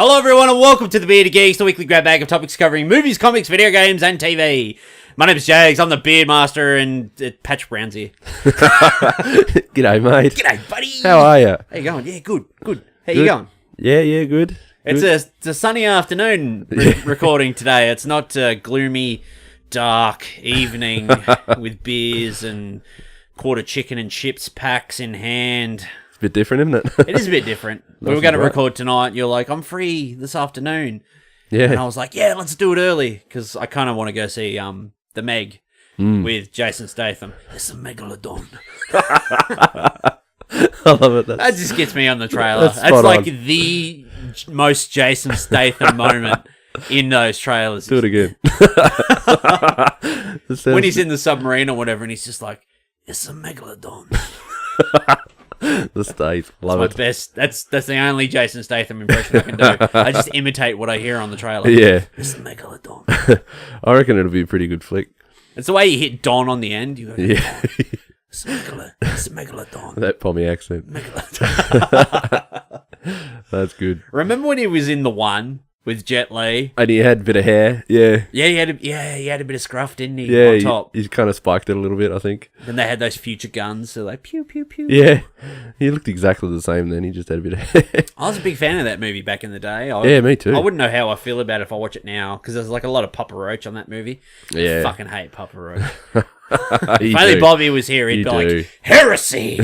Hello everyone and welcome to the Bearded Geeks, the weekly grab bag of topics covering movies, comics, video games and TV. My name is Jags, I'm the Beard Master and Patrick Brown's here. G'day mate. G'day buddy. How are you? How you going? Yeah, good. How you going? Yeah, good. It's a sunny afternoon recording today. It's not a gloomy, dark evening with beers and quarter chicken and chips packs in hand. It's a bit different, isn't it? It is a bit different. We were going to record tonight. You're like, I'm free this afternoon. Yeah. And I was like, yeah, let's do it early. Because I kind of want to go see The Meg with Jason Statham. It's a megalodon. I love it. That just gets me on the trailer. That's like the most Jason Statham moment in those trailers. Do it again. When he's in the submarine or whatever and he's just like, it's a megalodon. The Stath. Love it. Best. That's the only Jason Statham impression I can do. I just imitate what I hear on the trailer. Yeah. It's a megalodon. I reckon it'll be a pretty good flick. It's the way you hit Don on the end. You go, Yeah. It's a megalodon. That Pommy accent. Megalodon. That's good. Remember when he was in the one with Jet Li? And he had a bit of hair. Yeah. Yeah, he had a bit of scruff, didn't he? Yeah, on top. He kind of spiked it a little bit, I think. Then they had those future guns, so like pew pew pew. Yeah. He looked exactly the same then. He just had a bit of hair. I was a big fan of that movie back in the day. Yeah, me too. I wouldn't know how I feel about it if I watch it now, because there's like a lot of Papa Roach on that movie. Yeah. I fucking hate Papa Roach. If only Bobby was here, he'd be like, heresy!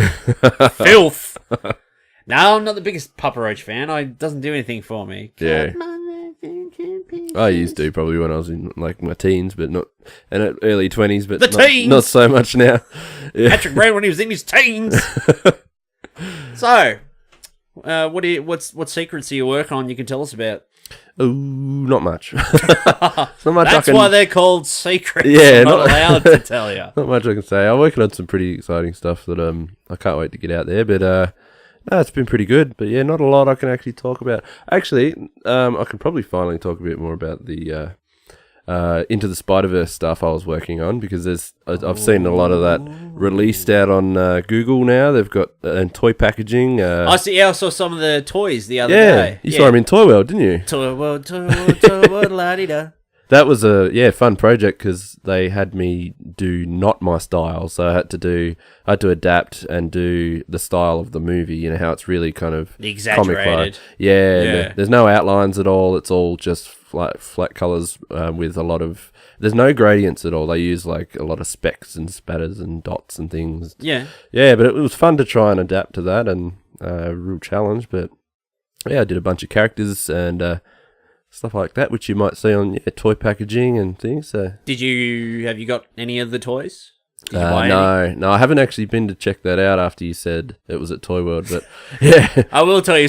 Filth! No, I'm not the biggest Papa Roach fan. It doesn't do anything for me. Yeah. I used to probably when I was in like my teens, but not and early 20s, but not so much now. Yeah. Patrick Brown when he was in his teens. So, what secrets are you working on? You can tell us about. Ooh, not much. Not much. That's why they're called secrets. Yeah, I'm not allowed to tell you. Not much I can say. I'm working on some pretty exciting stuff that I can't wait to get out there. But no, it's been pretty good. But yeah, not a lot I can actually talk about. Actually, I can probably finally talk a bit more about the Into the Spider-Verse stuff I was working on, because I've seen a lot of that released out on Google now. They've got toy packaging. I saw some of the toys the other day. You saw them in Toy World, didn't you? Toy World, la-di-da. That was a fun project because they had me do not my style, so I had to adapt and do the style of the movie. You know how it's really kind of exaggerated. Yeah. There's no outlines at all. It's all just flat colors with a lot of. There's no gradients at all. They use like a lot of specks and spatters and dots and things. Yeah. Yeah, but it was fun to try and adapt to that, and a real challenge. But yeah, I did a bunch of characters and. Stuff like that, which you might see on toy packaging and things. So, have you got any of the toys? Did you buy no, I haven't actually been to check that out after you said it was at Toy World, but yeah. I will tell you a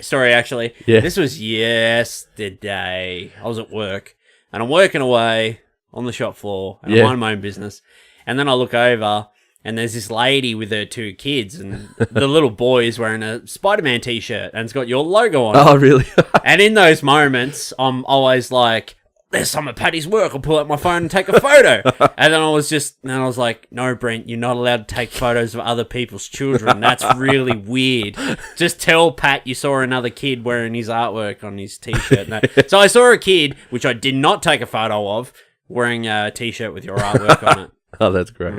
story actually. Yeah. This was yesterday. I was at work, and I'm working away on the shop floor, and I'm minding my own business, and then I look over, and there's this lady with her two kids, and the little boy is wearing a Spider-Man t-shirt, and it's got your logo on it. Oh, really? And in those moments, I'm always like, there's some of Patty's work. I'll pull out my phone and take a photo. And then I was like, no, Brent, you're not allowed to take photos of other people's children. That's really weird. Just tell Pat you saw another kid wearing his artwork on his t-shirt. No. So I saw a kid, which I did not take a photo of, wearing a t-shirt with your artwork on it. Oh, that's great.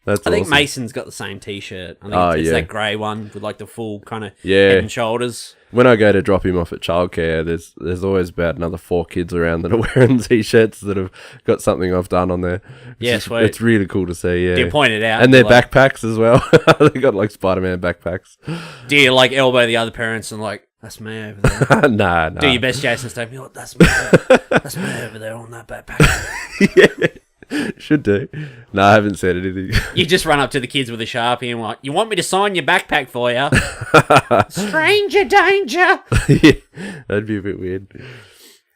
That's awesome. I think Mason's got the same t-shirt. I think it's that grey one with like the full kind of head and shoulders. When I go to drop him off at childcare, there's always about another 4 kids around that are wearing t-shirts that have got something I've done on there. Yeah, sweet. It's really cool to see, yeah. Do you point it out? And their backpacks as well. They got like Spider-Man backpacks. Do you like elbow the other parents and like, that's me over there? Nah. Do your best Jason Statham. You're like, that's me over there on that backpack. Yeah. Should do. No, I haven't said anything. You just run up to the kids with a Sharpie and like, you want me to sign your backpack for you? Stranger danger. Yeah, that'd be a bit weird.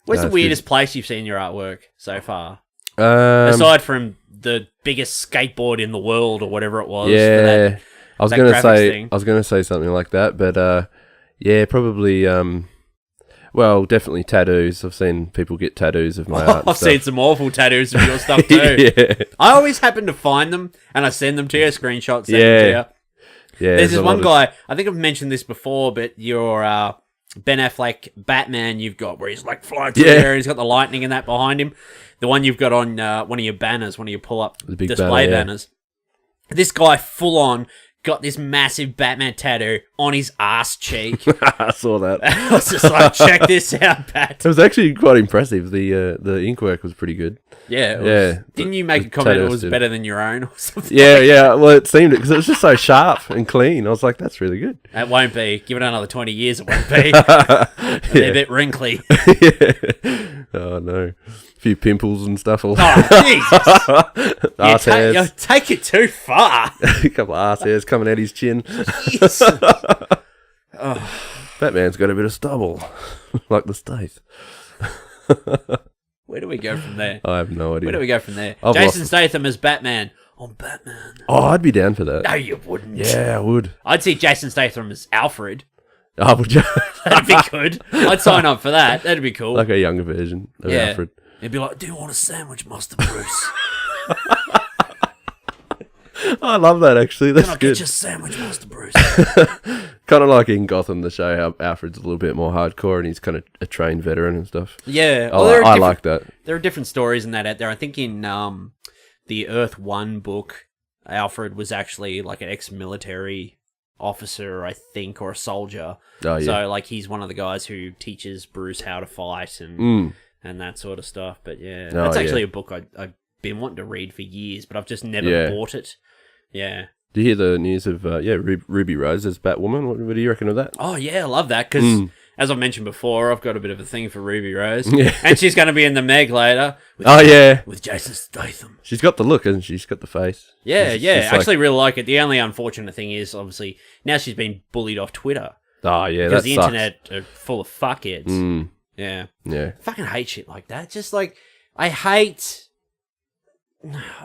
Where's the weirdest place you've seen your artwork so far? Aside from the biggest skateboard in the world or whatever it was. Yeah, I was gonna say something like that, but yeah, probably. Well, definitely tattoos. I've seen people get tattoos of my art. I've seen some awful tattoos of your stuff too. Yeah. I always happen to find them and I send them to you, screenshots. Yeah. There's this one guy, I think I've mentioned this before, but your Ben Affleck Batman you've got where he's like flying through the air and he's got the lightning and that behind him. The one you've got on one of your banners, one of your pull-up display banners. This guy full on got this massive Batman tattoo on his ass cheek. I saw that. I was just like, check this out, Bat. It was actually quite impressive. The ink work was pretty good. Yeah. Didn't you make a comment it was better than your own or something? Yeah. Well, it seemed it because it was just so sharp and clean. I was like, that's really good. It won't be. Give it another 20 years, it won't be. They're a bit wrinkly. Oh, no. A few pimples and stuff. Oh, Jesus. Arse hairs. You take it too far. A couple of arse hairs coming out his chin. Batman's got a bit of stubble, like the Stath. Where do we go from there? I have no idea. Where do we go from there? Jason Statham as Batman. I'm Batman. Oh, I'd be down for that. No, you wouldn't. Yeah, I would. I'd see Jason Statham as Alfred. Oh, would you? That'd be good. I'd sign up for that. That'd be cool. Like a younger version of Alfred. He'd be like, do you want a sandwich, Master Bruce? I love that, actually. That's good. Can I get your sandwich, Master Bruce? Kind of like in Gotham, the show, how Alfred's a little bit more hardcore and he's kind of a trained veteran and stuff. Yeah. Well, I like that. There are different stories in that out there. I think in the Earth 1 book, Alfred was actually like an ex-military officer, I think, or a soldier. Oh, yeah. So, like, he's one of the guys who teaches Bruce how to fight and that sort of stuff. But, yeah, that's actually a book I've been wanting to read for years, but I've just never bought it. Yeah. Do you hear the news of, Ruby Rose as Batwoman? What do you reckon of that? Oh, yeah, I love that, because, as I mentioned before, I've got a bit of a thing for Ruby Rose. Yeah. And she's going to be in the Meg later. With Jason Statham. She's got the look, hasn't she? She's got the face. Yeah, I actually really like it. The only unfortunate thing is, obviously, now she's been bullied off Twitter. Oh, yeah, because the internet are full of fuckheads. Yeah. Yeah. I fucking hate shit like that. Just like, I hate...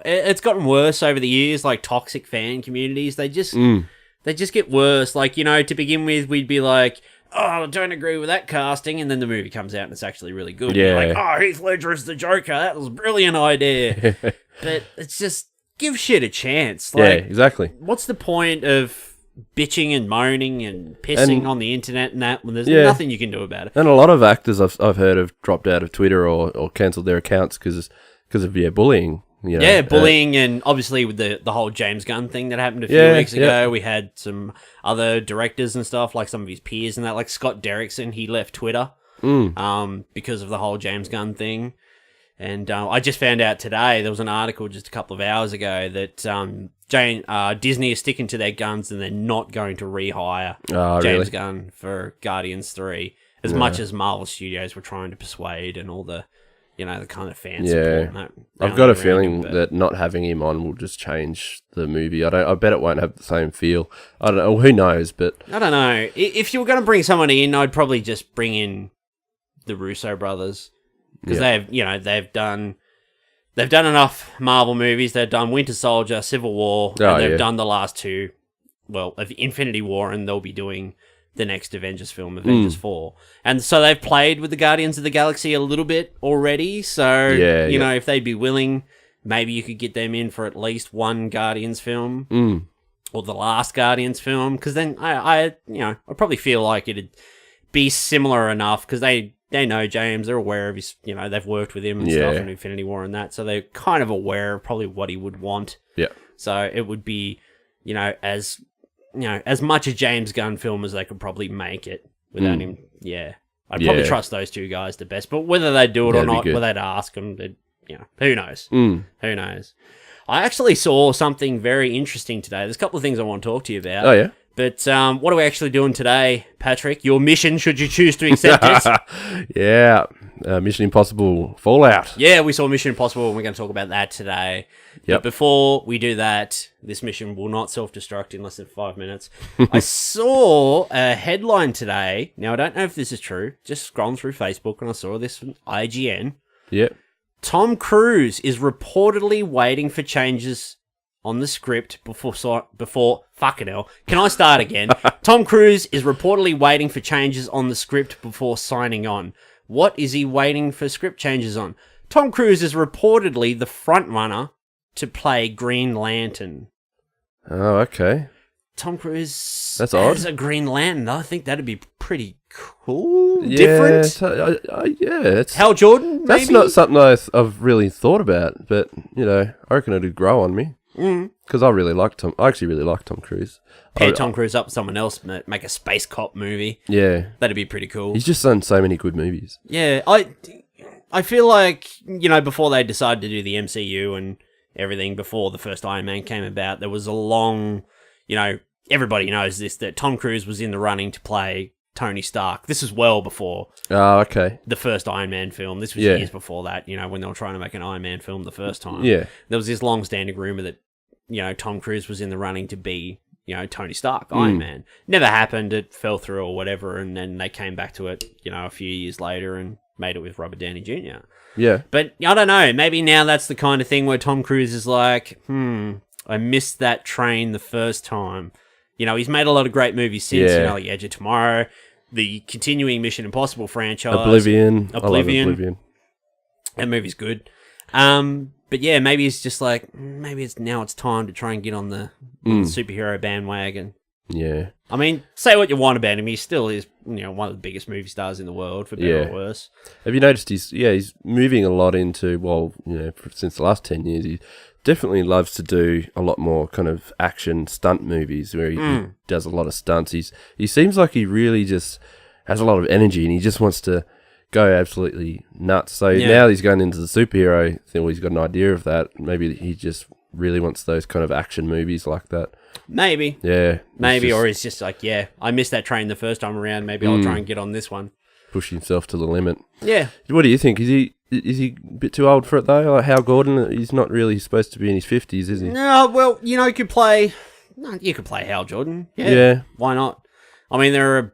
It's gotten worse over the years, like toxic fan communities. They just get worse. Like, you know, to begin with, we'd be like, oh, I don't agree with that casting, and then the movie comes out and it's actually really good. Yeah. You're like, oh, Heath Ledger is the Joker. That was a brilliant idea. But it's just, give shit a chance. Like, yeah, exactly. What's the point of bitching and moaning and pissing on the internet and that when there's nothing you can do about it? And a lot of actors I've heard have dropped out of Twitter or cancelled their accounts because of bullying. You know, bullying, and obviously with the whole James Gunn thing that happened a few weeks ago, we had some other directors and stuff, like some of his peers and that, like Scott Derrickson, he left Twitter because of the whole James Gunn thing. And I just found out today, there was an article just a couple of hours ago that Disney is sticking to their guns and they're not going to rehire James Gunn for Guardians 3, as much as Marvel Studios were trying to persuade and all the... You know, the kind of fan support. And that I've got a feeling that not having him on will just change the movie. I bet it won't have the same feel. I don't know. Who knows? But I don't know. If you were going to bring someone in, I'd probably just bring in the Russo brothers because they've done enough Marvel movies. They've done Winter Soldier, Civil War, and they've done the last two. Well, of Infinity War, and they'll be doing the next Avengers film, Avengers 4. And so they've played with the Guardians of the Galaxy a little bit already. So, you know, if they'd be willing, maybe you could get them in for at least one Guardians film or the last Guardians film. Because then I probably feel like it'd be similar enough because they know James. They're aware of his, you know, they've worked with him and stuff in Infinity War and that. So they're kind of aware of probably what he would want. Yeah. So it would be, as much a James Gunn film as they could probably make it without him. Yeah. I'd probably trust those two guys the best. But whether they do it or not, whether they'd ask them, who knows? Who knows? I actually saw something very interesting today. There's a couple of things I want to talk to you about. Oh, yeah? But what are we actually doing today, Patrick? Your mission, should you choose to accept it? Yeah. Mission Impossible Fallout. Yeah, we saw Mission Impossible, and we're going to talk about that today. Yep. But before we do that, this mission will not self-destruct in less than 5 minutes. I saw a headline today. Now, I don't know if this is true. Just scrolling through Facebook, and I saw this from IGN. Yep. Tom Cruise is reportedly waiting for changes on the script before fucking hell. Can I start again? Tom Cruise is reportedly waiting for changes on the script before signing on. What is he waiting for script changes on? Tom Cruise is reportedly the front runner to play Green Lantern. Oh, okay. Tom Cruise That's as odd. a Green Lantern. I think that'd be pretty cool. Yeah, Different. it's Hal Jordan, maybe? that's not something I've really thought about, but I reckon it'd grow on me because I actually really like Tom Cruise. Pair Tom Cruise up with someone else, make a space cop movie. Yeah, That'd be pretty cool. he's just done so many good movies. Yeah, I feel like, before they decided to do the MCU and everything, before the first Iron Man came about, there was a long, everybody knows this, that Tom Cruise was in the running to play Tony Stark. This was well before Oh, okay. the first Iron Man film. This was Yeah. years before that, when they were trying to make an Iron Man film the first time. Yeah. There was this long-standing rumor that, Tom Cruise was in the running to be, Tony Stark, Iron Man. Never happened. It fell through or whatever, and then they came back to it, a few years later and made it with Robert Downey Jr. Yeah. But I don't know. Maybe now that's the kind of thing where Tom Cruise is like, I missed that train the first time. He's made a lot of great movies since, like Edge of Tomorrow, the continuing Mission Impossible franchise. Oblivion. I love Oblivion. That movie's good. But yeah, maybe it's just like, maybe it's time to try and get on the superhero bandwagon. Yeah. I mean, say what you want about him, he still is, one of the biggest movie stars in the world, for better or worse. Have you noticed he's moving a lot into, since the last 10 years, he definitely loves to do a lot more kind of action stunt movies where he does a lot of stunts. He seems like he really just has a lot of energy and he just wants to go absolutely nuts. So now he's going into the superhero thing. Well, he's got an idea of that. Maybe he just really wants those kind of action movies like that. Maybe. Yeah. Maybe, or he's just like, I missed that train the first time around. Maybe I'll try and get on this one. Push himself to the limit. Yeah. What do you think? Is he a bit too old for it, though? Like Hal Gordon, he's not really supposed to be in his 50s, is he? No, well, you could play Hal Jordan. Yeah. Why not? I mean, there are a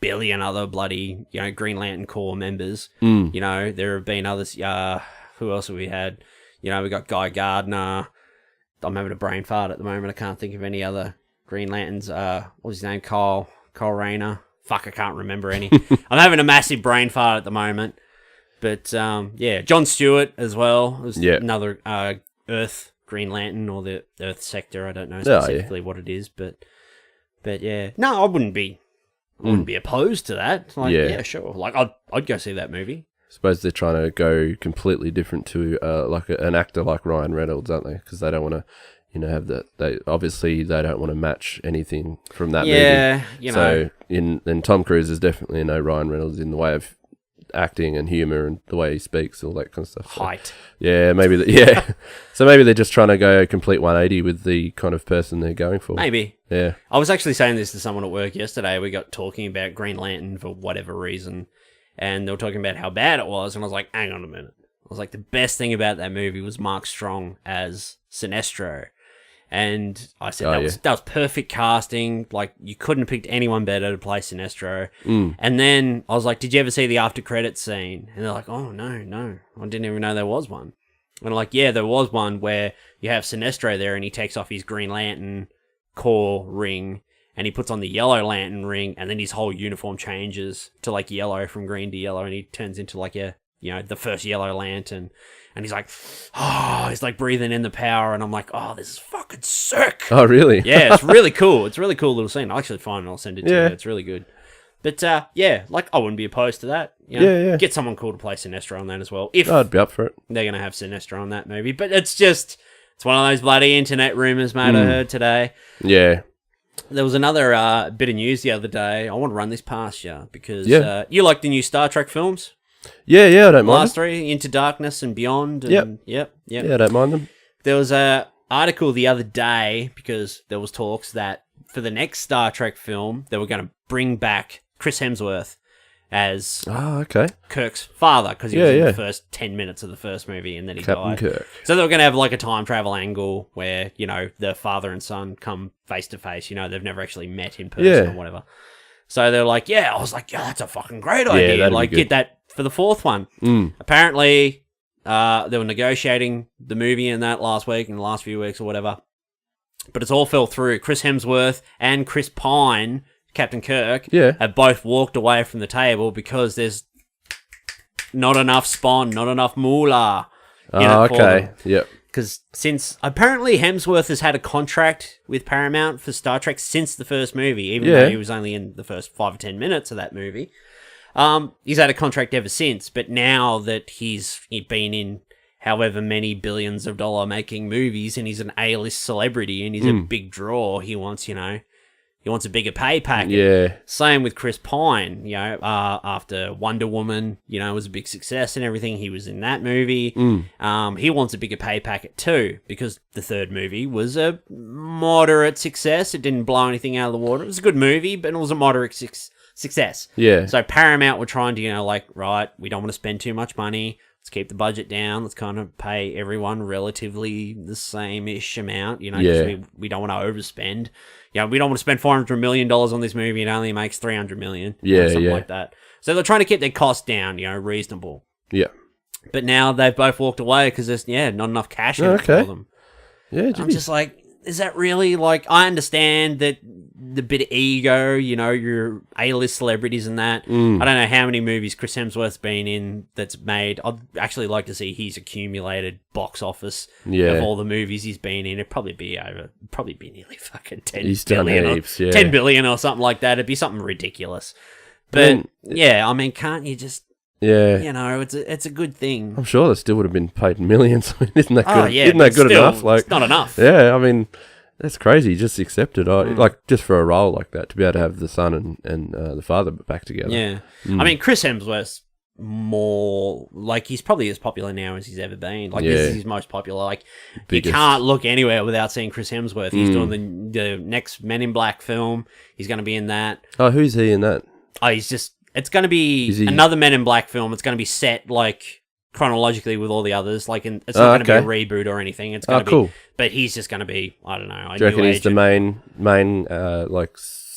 billion other bloody, Green Lantern Corps members. There have been others. Who else have we had? We got Guy Gardner. I'm having a brain fart at the moment. I can't think of any other Green Lanterns. What was his name? Kyle Rayner. Fuck, I can't remember any. I'm having a massive brain fart at the moment. But, John Stewart as well. Was another Earth Green Lantern, or the Earth Sector. I don't know specifically what it is, but yeah. No, I wouldn't be opposed to that. Like, yeah, sure. Like, I'd go see that movie. Suppose they're trying to go completely different to an actor like Ryan Reynolds, aren't they? Because they don't want to, have that. They don't want to match anything from that movie. Yeah, So in Tom Cruise is definitely no Ryan Reynolds in the way of acting and humor and the way he speaks, all that kind of stuff. So, height. Yeah, maybe. So maybe they're just trying to go a complete 180 with the kind of person they're going for. Maybe. Yeah. I was actually saying this to someone at work yesterday. We got talking about Green Lantern for whatever reason. And they were talking about how bad it was, and I was like, hang on a minute. I was like, the best thing about that movie was Mark Strong as Sinestro. And I said, that was perfect casting. Like, you couldn't have picked anyone better to play Sinestro. And then I was like, did you ever see the after credits scene? And they're like, oh, no. I didn't even know there was one. And I'm like, yeah, there was one where you have Sinestro there, and he takes off his Green Lantern core ring, and he puts on the Yellow Lantern ring, and then his whole uniform changes to like yellow, from green to yellow, and he turns into like the first Yellow Lantern. And he's like, he's like breathing in the power, and I'm like, this is fucking sick. Oh, really? Yeah, it's really cool. It's a really cool little scene. I'll actually find it, I'll send it to you. It's really good. But like, I wouldn't be opposed to that. Get someone cool to play Sinestro on that as well. If I'd be up for it. They're going to have Sinestro on that movie. But it's one of those bloody internet rumors, mate, I heard today. Yeah. There was another bit of news the other day. I want to run this past you because you like the new Star Trek films. Yeah, I don't mind Last them. three, Into Darkness and Beyond. And yep. Yeah, I don't mind them. There was a article the other day because there was talks that for the next Star Trek film, they were going to bring back Chris Hemsworth as Kirk's father, because he was in the first 10 minutes of the first movie and then he died. Kirk. So they were going to have like a time travel angle where, the father and son come face to face. They've never actually met in person or whatever. So they're like, I was like, that's a fucking great idea. Like, get that for the fourth one. Apparently, they were negotiating the movie in that last week, in the last few weeks or whatever. But it's all fell through. Chris Hemsworth and Chris Pine, Captain Kirk, have both walked away from the table because there's not enough spawn, not enough moolah. Okay. Yep. because since apparently Hemsworth has had a contract with Paramount for Star Trek since the first movie, even though he was only in the first 5 or 10 minutes of that movie. He's had a contract ever since, but now that he's been in however many billions of dollar making movies and he's an A-list celebrity and he's a big draw, he wants, he wants a bigger pay packet. Yeah. Same with Chris Pine, after Wonder Woman, was a big success and everything. He was in that movie. He wants a bigger pay packet too, because the third movie was a moderate success. It didn't blow anything out of the water. It was a good movie, but it was a moderate success. Yeah. So Paramount were trying to, right, we don't want to spend too much money. Let's keep the budget down. Let's kind of pay everyone relatively the same-ish amount, because we don't want to overspend. We don't want to spend $400 million on this movie. It only makes $300 million. Something like that. So they're trying to keep their costs down, reasonable. Yeah. But now they've both walked away because there's, not enough cash in it for them. Yeah, I'm just like, is that really, I understand that the bit of ego, your A-list celebrities and that. I don't know how many movies Chris Hemsworth's been in that's made. I'd actually like to see his accumulated box office of all the movies he's been in. It'd probably be nearly fucking 10 he's billion done heaps, or 10 billion or something like that. It'd be something ridiculous. But, can't you just... Yeah, it's a good thing. I'm sure they still would have been paid millions. Isn't that good? Oh, yeah, isn't that good enough? It's not enough. Yeah, I mean, that's crazy. Just accept it. Just for a role like that, to be able to have the son and the father back together. Yeah. I mean, Chris Hemsworth's more, he's probably as popular now as he's ever been. This is his most popular. You can't look anywhere without seeing Chris Hemsworth. He's doing the next Men in Black film. He's going to be in that. Oh, who's he in that? Oh, it's going to be another Men in Black film. It's going to be set, chronologically with all the others. It's not going to be a reboot or anything. It's going to be... Cool. But he's just going to be, I don't know, Do you reckon he's the main center?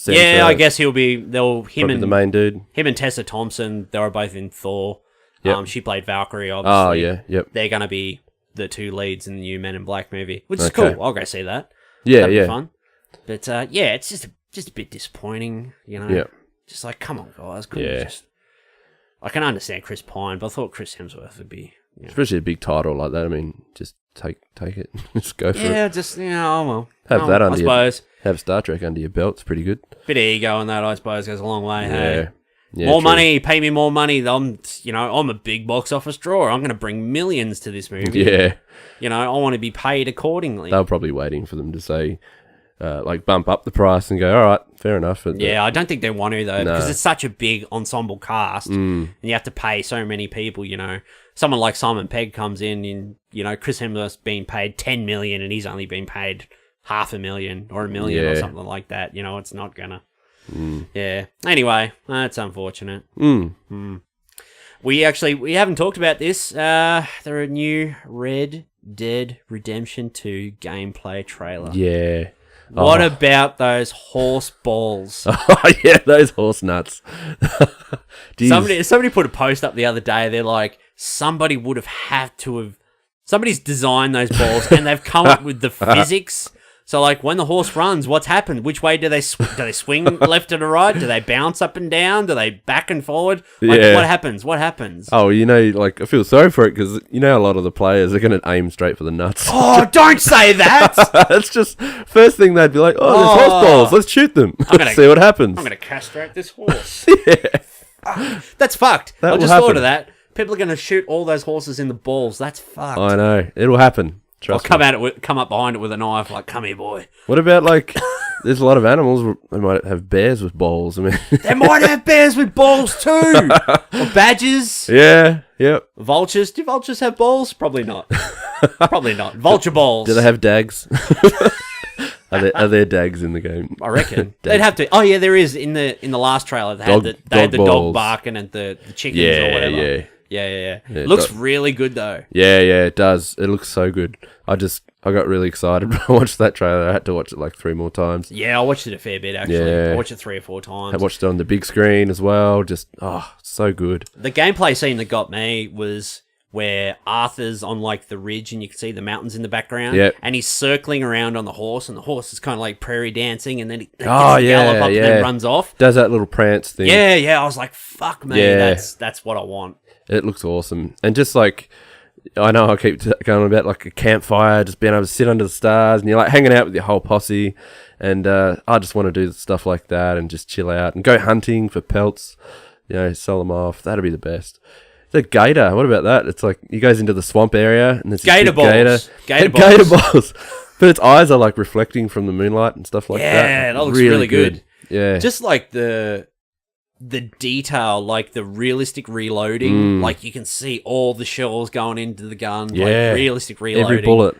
Yeah, I guess he'll be... the main dude. Him and Tessa Thompson, they were both in Thor. Yep. She played Valkyrie, obviously. Oh, yeah, yep. They're going to be the two leads in the new Men in Black movie, which is cool. I'll go see that. Yeah, That'd be fun. But, it's just a bit disappointing, Yeah. Just come on, guys. I can understand Chris Pine, but I thought Chris Hemsworth would be... Especially a big title like that. I mean, just take it. Just go for it. Yeah, just, well... Have that under I suppose. Have Star Trek under your belt. It's pretty good. Bit of ego in that, I suppose, goes a long way. Hey? Yeah, more money, pay me more money. I'm a big box office drawer. I'm going to bring millions to this movie. Yeah. I want to be paid accordingly. They were probably waiting for them to say... bump up the price and go, all right, fair enough. I don't think they want to, though, because it's such a big ensemble cast, and you have to pay so many people, Someone like Simon Pegg comes in, and, Chris Hemsworth's being paid $10 million, and he's only been paid $500,000 or $1 million or something like that. It's not gonna... Yeah. Anyway, that's unfortunate. We haven't talked about this. There are a new Red Dead Redemption 2 gameplay trailer. Yeah. What about those horse balls? Oh, yeah, those horse nuts. Somebody put a post up the other day. They're like, somebody's designed those balls and they've come up with the physics. So, when the horse runs, what's happened? Which way do they swing left to the right? Do they bounce up and down? Do they back and forward? What happens? What happens? Oh, I feel sorry for it because, a lot of the players are going to aim straight for the nuts. Oh, don't say that! That's just, first thing they'd be like, there's horse balls, let's shoot them. See what happens. I'm going to castrate this horse. That's fucked. I just thought of that. People are going to shoot all those horses in the balls. That's fucked. I know. It'll happen. I'll come up behind it with a knife, come here, boy. What about, there's a lot of animals, they might have bears with balls. I mean, they might have bears with balls too! Or badgers. Yeah, yep. Vultures. Do vultures have balls? Probably not. Probably not. Vulture balls. Do they have dags? Are there dags in the game? I reckon. They'd have to. Oh, yeah, there is. In the last trailer, they had the dog barking and the chickens or whatever. Yeah. Yeah. Looks really good, though. Yeah, it does. It looks so good. I got really excited when I watched that trailer. I had to watch it 3 more times. Yeah, I watched it a fair bit, actually. Yeah. I watched it 3 or 4 times. I watched it on the big screen as well. Just, so good. The gameplay scene that got me was where Arthur's on the ridge and you can see the mountains in the background. Yep. And he's circling around on the horse and the horse is kind of prairie dancing and then he gets the gallop up and then runs off. Does that little prance thing. Yeah. I was like, fuck me, that's what I want. It looks awesome. And just I know I keep going on about like a campfire, just being able to sit under the stars, and you're like hanging out with your whole posse. And I just want to do stuff like that and just chill out and go hunting for pelts. Sell them off. That'd be the best. The gator, what about that? It's like he goes into the swamp area and there's gator balls. Gator balls. But its eyes are like reflecting from the moonlight and stuff like that. Yeah, that looks really good. Yeah. Just like the detail, like the realistic reloading, like you can see all the shells going into the gun, like realistic reloading. Every bullet.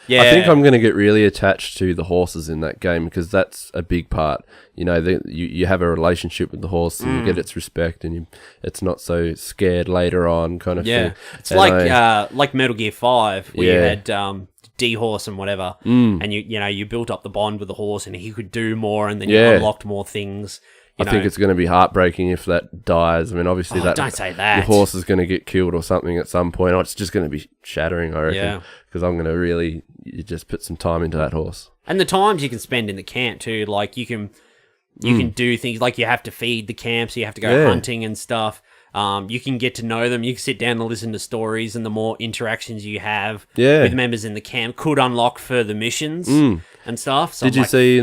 Yeah. I think I'm going to get really attached to the horses in that game because that's a big part. You have a relationship with the horse and you get its respect and it's not so scared later on kind of thing. It's like Metal Gear 5 where you had D-Horse and whatever and you built up the bond with the horse and he could do more and then you unlocked more things. I think it's going to be heartbreaking if that dies. I mean, obviously, don't say that. Your horse is going to get killed or something at some point. It's just going to be shattering, I reckon. Because I'm going to really just put some time into that horse. And the times you can spend in the camp too, like you can do things like you have to feed the camp, so you have to go hunting and stuff. You can get to know them. You can sit down and listen to stories, and the more interactions you have with members in the camp could unlock further missions and stuff. So Did you see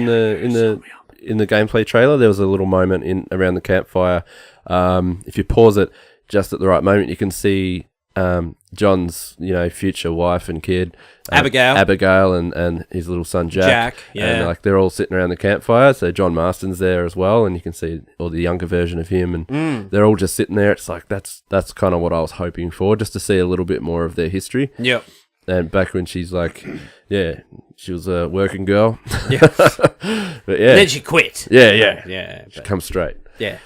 in the gameplay trailer, there was a little moment around the campfire. If you pause it just at the right moment, you can see John's future wife and kid, Abigail, and his little son Jack. And they're all sitting around the campfire. So John Marston's there as well, and you can see all the younger version of him, and they're all just sitting there. It's like that's kind of what I was hoping for, just to see a little bit more of their history. Yep. And back when she's like, she was a working girl. Yeah. But then she quit. Yeah. She comes straight. Yeah.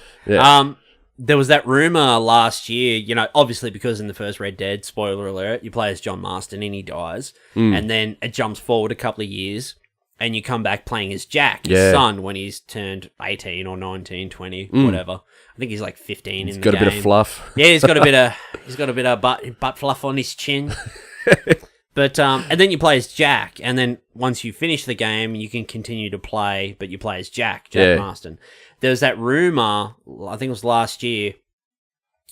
There was that rumor last year, obviously because in the first Red Dead, spoiler alert, you play as John Marston and he dies. And then it jumps forward a couple of years and you come back playing as Jack, his son, when he's turned 18 or 19, 20, whatever. I think he's like 15 in the game. He's got a bit of fluff. Yeah, he's got a bit of butt fluff on his chin. But and then you play as Jack, and then once you finish the game, you can continue to play, but you play as Jack Marston. There's that rumor, I think it was last year,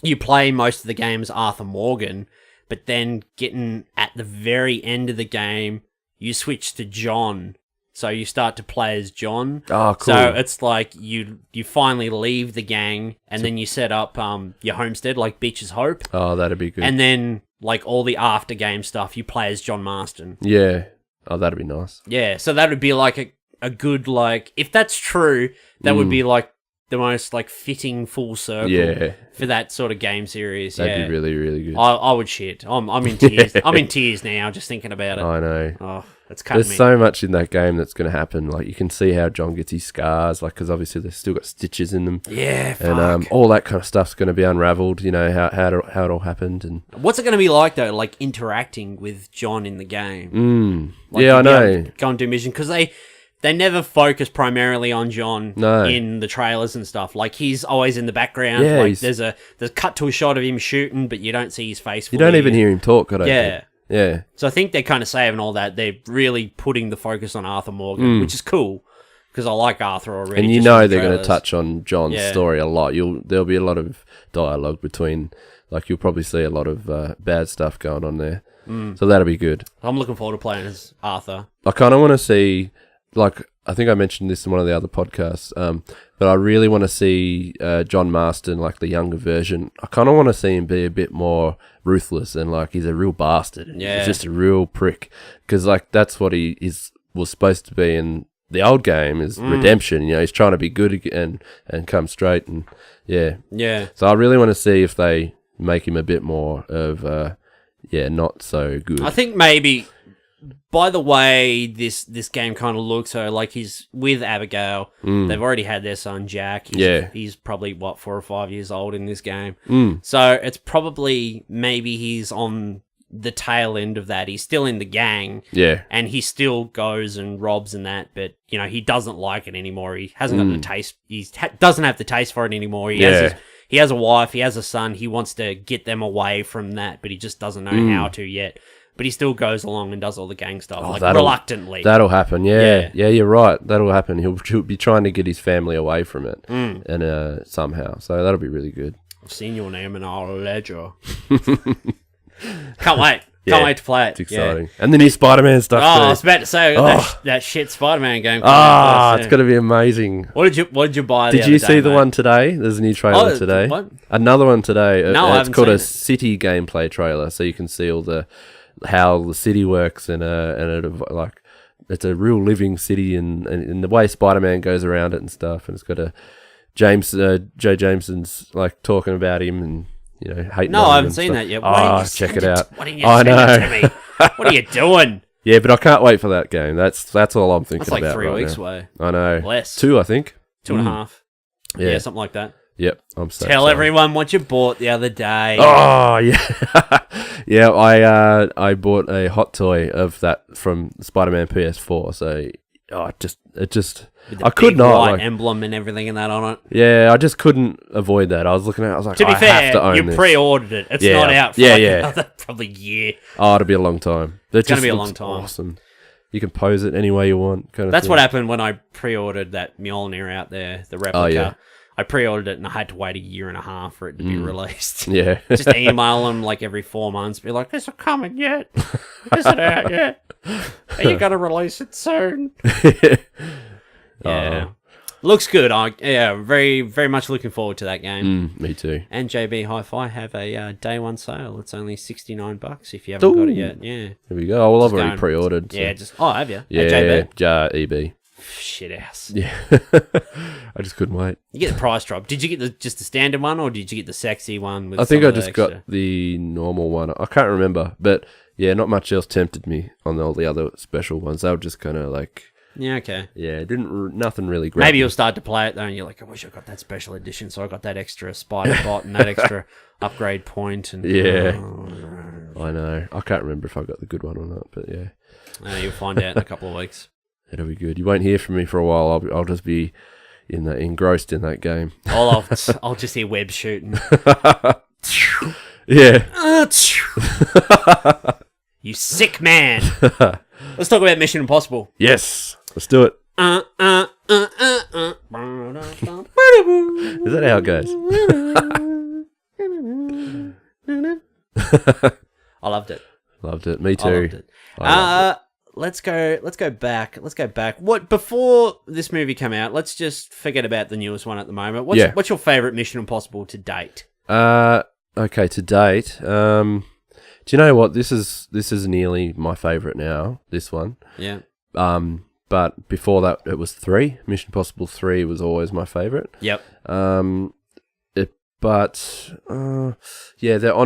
you play most of the game as Arthur Morgan, but then getting at the very end of the game, you switch to John. So you start to play as John. Oh, cool. So it's like you finally leave the gang, and then you set up your homestead, like Beach's Hope. Oh, that'd be good. And then like all the after game stuff, you play as John Marston. Yeah. Oh, that'd be nice. Yeah, so that would be like a good, like, if that's true, that would be like the most like fitting full circle for that sort of game series. That'd be really, really good. I would shit. I'm in tears. I'm in tears now just thinking about it. I know. Oh, it's cutting me. There's so much in that game that's going to happen. Like, you can see how John gets his scars, like, because obviously they've still got stitches in them. Yeah, fuck. And all that kind of stuff's going to be unraveled. How it all happened. And what's it going to be like though? Like interacting with John in the game. Like, I know. Go and do mission because they never focus primarily on John in the trailers and stuff. Like, he's always in the background. Yeah, like, there's cut to a shot of him shooting, but you don't see his face. You don't even hear him talk, I don't think. Yeah. So I think they're kind of saving all that. They're really putting the focus on Arthur Morgan, which is cool because I like Arthur already. And they're going to touch on John's story a lot. There'll be a lot of dialogue between, like, you'll probably see a lot of bad stuff going on there. So that'll be good. I'm looking forward to playing as Arthur. I kind of want to see, like, I think I mentioned this in one of the other podcasts, but I really want to see John Marston, like the younger version. I kind of want to see him be a bit more ruthless and like he's a real bastard. Yeah. He's just a real prick. Because like that's what was supposed to be in the old game is redemption. He's trying to be good again and come straight and yeah. So I really want to see if they make him a bit more of not so good. I think maybe by the way this game kind of looks, so like he's with Abigail. They've already had their son Jack. He's probably 4 or 5 years old in this game. So it's probably maybe he's on the tail end of that. He's still in the gang. Yeah. And he still goes and robs and that, but he doesn't like it anymore. He hasn't got the taste. He doesn't have the taste for it anymore. He has a wife, he has a son. He wants to get them away from that, but he just doesn't know how to yet. But he still goes along and does all the gang stuff, reluctantly. That'll happen, yeah, you're right. That'll happen. He'll be trying to get his family away from it, and somehow. So that'll be really good. I've seen your name in our ledger. Can't wait. Can't wait to play it. It's exciting. And the new Spider-Man stuff too. I was about to say, that shit Spider-Man game. It's going to be amazing. What did you buy Did you see the one today? There's a new trailer today. What? Another one today. No, it's called a city gameplay trailer, so you can see all how the city works and it's a real living city and the way Spider-Man goes around it and stuff. And it's got Joe Jameson's like talking about him and hating. No, on I him haven't seen stuff. that yet. Check it out. Why didn't you send it to me? What are you doing? Yeah, but I can't wait for that game. That's all I'm thinking about. That's like 3 right weeks now. away. I know. Less. 2, I think. 2.5. Yeah, something like that. Yep, I'm so Tell everyone what you bought the other day. Oh yeah, yeah. I bought a hot toy of that from Spider-Man PS4. So it just With the I could big not white like, emblem and everything and that on it. Yeah, I just couldn't avoid that. I was looking at it, I was like, To be I have to fair, own you this. pre-ordered it. It's Yeah, not out for another probably year. Oh, it'll be a long time. It's going to be a long time. Awesome. You can pose it any way you want. That's what happened when I pre-ordered that Mjolnir out there, the replica. Oh, yeah. I pre-ordered it and I had to wait 1.5 years for it to be released. Yeah. Just email them like every 4 months, be like, "Is it coming yet? Is it out yet? Are you going to release it soon?" Yeah. Looks good. Very, very much looking forward to that game. Me too. And JB Hi-Fi have a day one sale. It's only $69 if you haven't got it yet. Yeah. There we go. Well, I've already pre-ordered. So. Yeah, have you? Yeah, EB. Shit ass. Yeah. I just couldn't wait. You get the price drop. Did you get just the standard one or did you get the sexy one? With I think I just got the normal one. I can't remember. But yeah, not much else tempted me on all the other special ones. They were just kind of like... Yeah, okay. Yeah, nothing really grabbed Maybe me. you'll start to play it though and you're like, I wish I got that special edition so I got that extra spider bot and that extra upgrade point. And yeah. I know. I can't remember if I got the good one or not, but yeah. You'll find out in a couple of weeks. It'll be good. You won't hear from me for a while. I'll just be engrossed in that game. I'll just hear web shooting. Yeah. You sick man. Let's talk about Mission Impossible. Yes. Let's do it. Is that how it goes? I loved it. Loved it. Me too. I loved it. Let's go back. What before this movie came out? Let's just forget about the newest one at the moment. What's your favorite Mission Impossible to date? Okay, to date. Do you know what? This is nearly my favorite now. This one. Yeah. But before that, it was 3. Mission Impossible 3 was always my favorite. Yep. They're on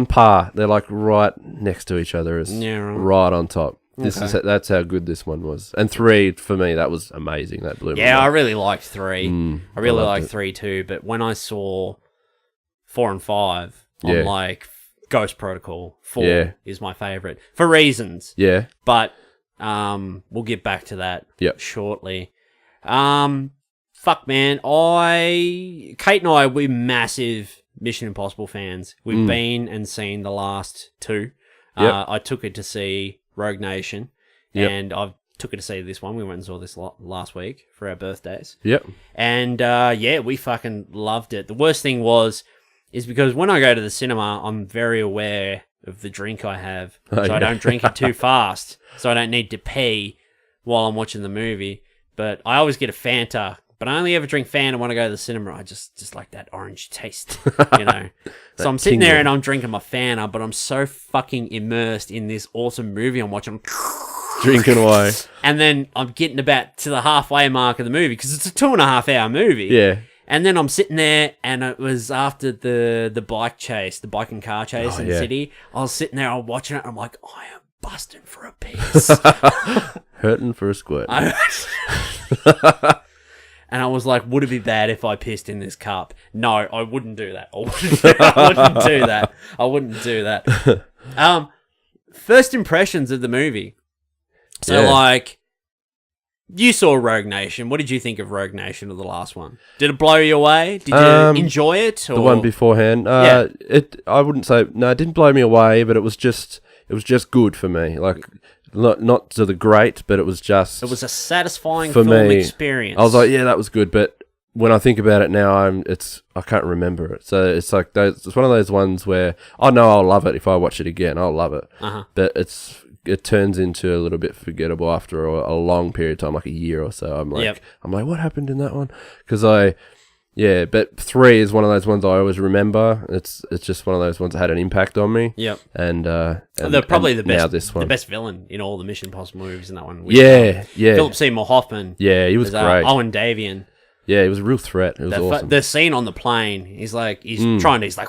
par. They're like right next to each other. Right on top. That's how good this one was. And 3 for me, that was amazing. That blew me away. I really liked 3. I really liked it. 3 too. But when I saw 4 and 5, I'm like, Ghost Protocol 4 is my favorite for reasons. Yeah. But we'll get back to that shortly. Fuck man, Kate and I, we're massive Mission Impossible fans. We've been and seen the last 2. I took her to see Rogue Nation, and I took her to see this one. We went and saw this last week for our birthdays. Yep. And we fucking loved it. The worst thing is because when I go to the cinema, I'm very aware of the drink I have, so I don't drink it too fast, so I don't need to pee while I'm watching the movie. But I always get a Fanta, but I only ever drink Fanta when I go to the cinema. I just like that orange taste, So I'm sitting there and I'm drinking my Fanta, but I'm so fucking immersed in this awesome movie I'm watching. Drinking away. And then I'm getting about to the halfway mark of the movie, because it's a 2.5 hour movie. Yeah. And then I'm sitting there, and it was after the bike chase, the bike and car chase in the city. I was sitting there, I'm watching it, and I'm like, I am busting for a piss. Hurting for a squirt. And I was like, would it be bad if I pissed in this cup? No, I wouldn't do that. I wouldn't do that. First impressions of the movie. So, you saw Rogue Nation. What did you think of Rogue Nation, or the last one? Did it blow you away? Did you enjoy it? Or? The one beforehand? I wouldn't say... No, it didn't blow me away, but it was just good for me. Like, not to the great, but it was just... It was a satisfying for film me, experience. I was like, yeah, that was good, but when I think about it now, I can't remember it. So it's like it's one of those ones where I know I'll love it if I watch it again. I'll love it, but it turns into a little bit forgettable after a long period of time, like a year or so. I'm like, what happened in that one? Because but 3 is one of those ones I always remember. It's just one of those ones that had an impact on me. Yep. And they're probably the best. Now this one. The best villain in all the Mission Impossible movies in that one. Yeah. Philip Seymour Hoffman. Yeah, he was great. Owen Davian. Yeah, it was a real threat. It was awesome. The scene on the plane, he's like,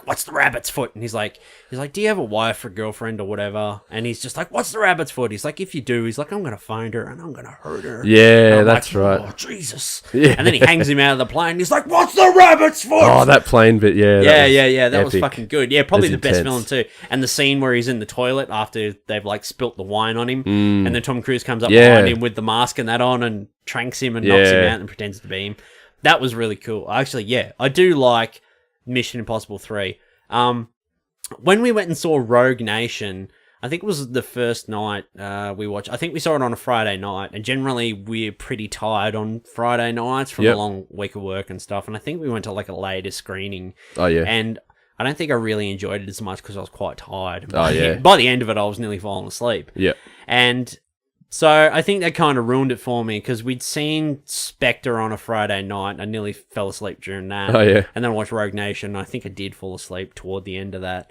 what's the rabbit's foot? And he's like, do you have a wife or girlfriend or whatever? And he's just like, what's the rabbit's foot? He's like, if you do, he's like, I'm going to find her and I'm going to hurt her. Yeah, that's right. Oh, Jesus. Yeah. And then he hangs him out of the plane. He's like, what's the rabbit's foot? Oh, that plane bit, yeah. That was fucking good. Yeah, probably the best villain too. And the scene where he's in the toilet after they've like spilt the wine on him. And then Tom Cruise comes up behind him with the mask and that on and tranks him and knocks him out and pretends to be him. That was really cool. Actually, I do like Mission Impossible 3. When we went and saw Rogue Nation, I think it was the first night we watched. I think we saw it on a Friday night, and generally we're pretty tired on Friday nights from a long week of work and stuff. And I think we went to like a later screening. Oh, yeah. And I don't think I really enjoyed it as much because I was quite tired. Oh, yeah. By the end of it, I was nearly falling asleep. Yeah. And so I think that kind of ruined it for me because we'd seen Spectre on a Friday night. I nearly fell asleep during that. Oh, yeah. And then I watched Rogue Nation. I think I did fall asleep toward the end of that.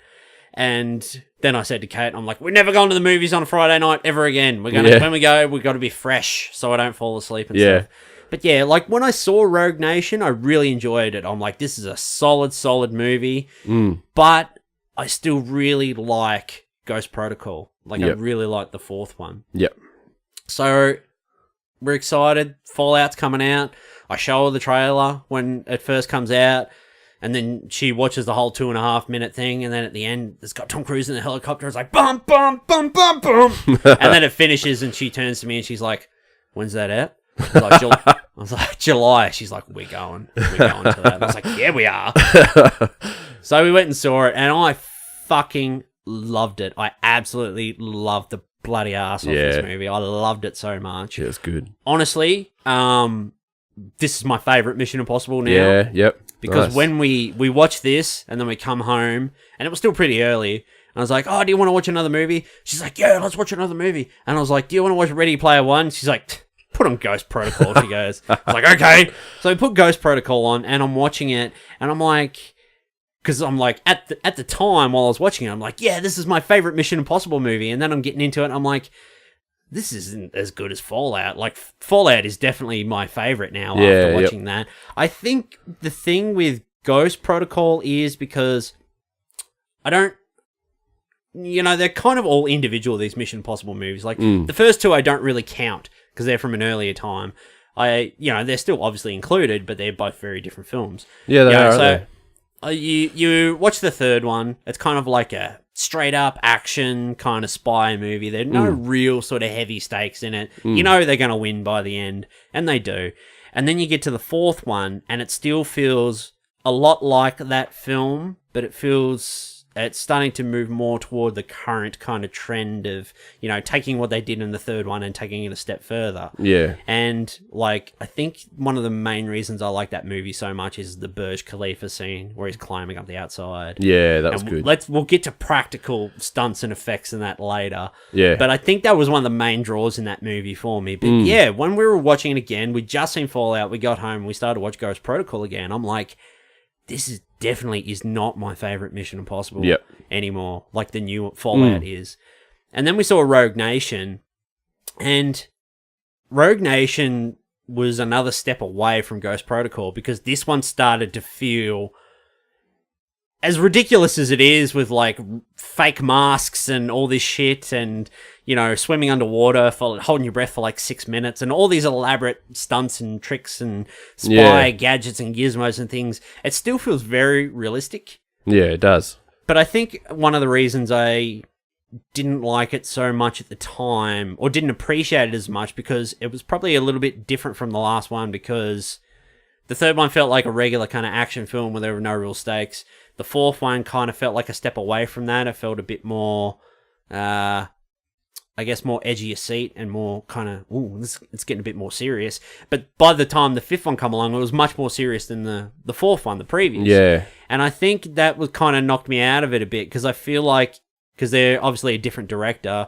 And then I said to Kate, I'm like, we're never going to the movies on a Friday night ever again. We're gonna when we go, we've got to be fresh so I don't fall asleep and stuff. But yeah, like when I saw Rogue Nation, I really enjoyed it. I'm like, this is a solid movie. But I still really like Ghost Protocol. Like I really like the fourth one. Yep. So we're excited. Fallout's coming out. I show her the trailer when it first comes out. And then she watches the whole 2.5 minute thing. And then at the end, it's got Tom Cruise in the helicopter. It's like, bum, bum, bum, bum, bum. And then it finishes and she turns to me and she's like, when's that out? I was like, July. She's like, we're going to that. And I was like, yeah, we are. So we went and saw it and I fucking loved it. I absolutely loved the bloody ass off this movie. I loved it so much. Yeah, it's good. Honestly, this is my favourite Mission Impossible now. Yeah, yep. Because when we watched this and then we come home and it was still pretty early and I was like, oh, do you want to watch another movie? She's like, yeah, let's watch another movie. And I was like, do you want to watch Ready Player One? She's like, put on Ghost Protocol. She goes, I was like, okay. So we put Ghost Protocol on and I'm watching it and I'm like, because I'm like, at the time while I was watching it, I'm like, yeah, this is my favourite Mission Impossible movie. And then I'm getting into it and I'm like, this isn't as good as Fallout. Like, Fallout is definitely my favourite now after watching that. I think the thing with Ghost Protocol is because they're kind of all individual, these Mission Impossible movies. Like, the first two I don't really count because they're from an earlier time. They're still obviously included, but they're both very different films. Yeah, they are, aren't they? You watch the third one, it's kind of like a straight up action kind of spy movie. There's no real sort of heavy stakes in it. You know they're going to win by the end, and they do. And then you get to the fourth one, and it still feels a lot like that film, but it's starting to move more toward the current kind of trend of, taking what they did in the third one and taking it a step further. Yeah. And, like, I think one of the main reasons I like that movie so much is the Burj Khalifa scene where he's climbing up the outside. Yeah, that was good. We'll get to practical stunts and effects in that later. Yeah. But I think that was one of the main draws in that movie for me. But yeah, when we were watching it again, we'd just seen Fallout, we got home, we started to watch Ghost Protocol again. I'm like, this is definitely not my favorite Mission Impossible anymore, like the new Fallout is. And then we saw Rogue Nation, and Rogue Nation was another step away from Ghost Protocol because this one started to feel, as ridiculous as it is with like fake masks and all this shit and, swimming underwater for holding your breath for like 6 minutes and all these elaborate stunts and tricks and spy gadgets and gizmos and things, it still feels very realistic. Yeah, it does. But I think one of the reasons I didn't like it so much at the time, or didn't appreciate it as much, because it was probably a little bit different from the last one, because the third one felt like a regular kind of action film where there were no real stakes. The fourth one kind of felt like a step away from that. It felt a bit more, I guess, more edgier seat and more kind of, it's getting a bit more serious. But by the time the fifth one come along, it was much more serious than the fourth one, the previous. Yeah. And I think that was kind of knocked me out of it a bit, because I feel like, because they're obviously a different director,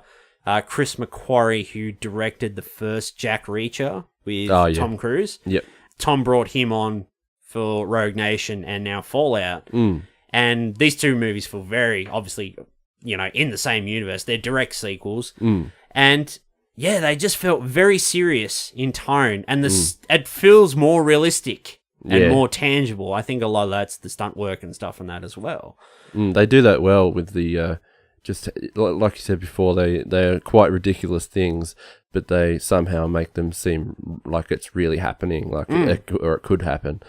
Chris McQuarrie, who directed the first Jack Reacher with Tom Cruise. Yep. Tom brought him on for Rogue Nation and now Fallout. And these two movies feel very, obviously, in the same universe. They're direct sequels. And yeah, they just felt very serious in tone. And it feels more realistic and more tangible. I think a lot of that's the stunt work and stuff and that as well. They do that well with the... just like you said before, they're quite ridiculous things, but they somehow make them seem like it's really happening, like it could happen.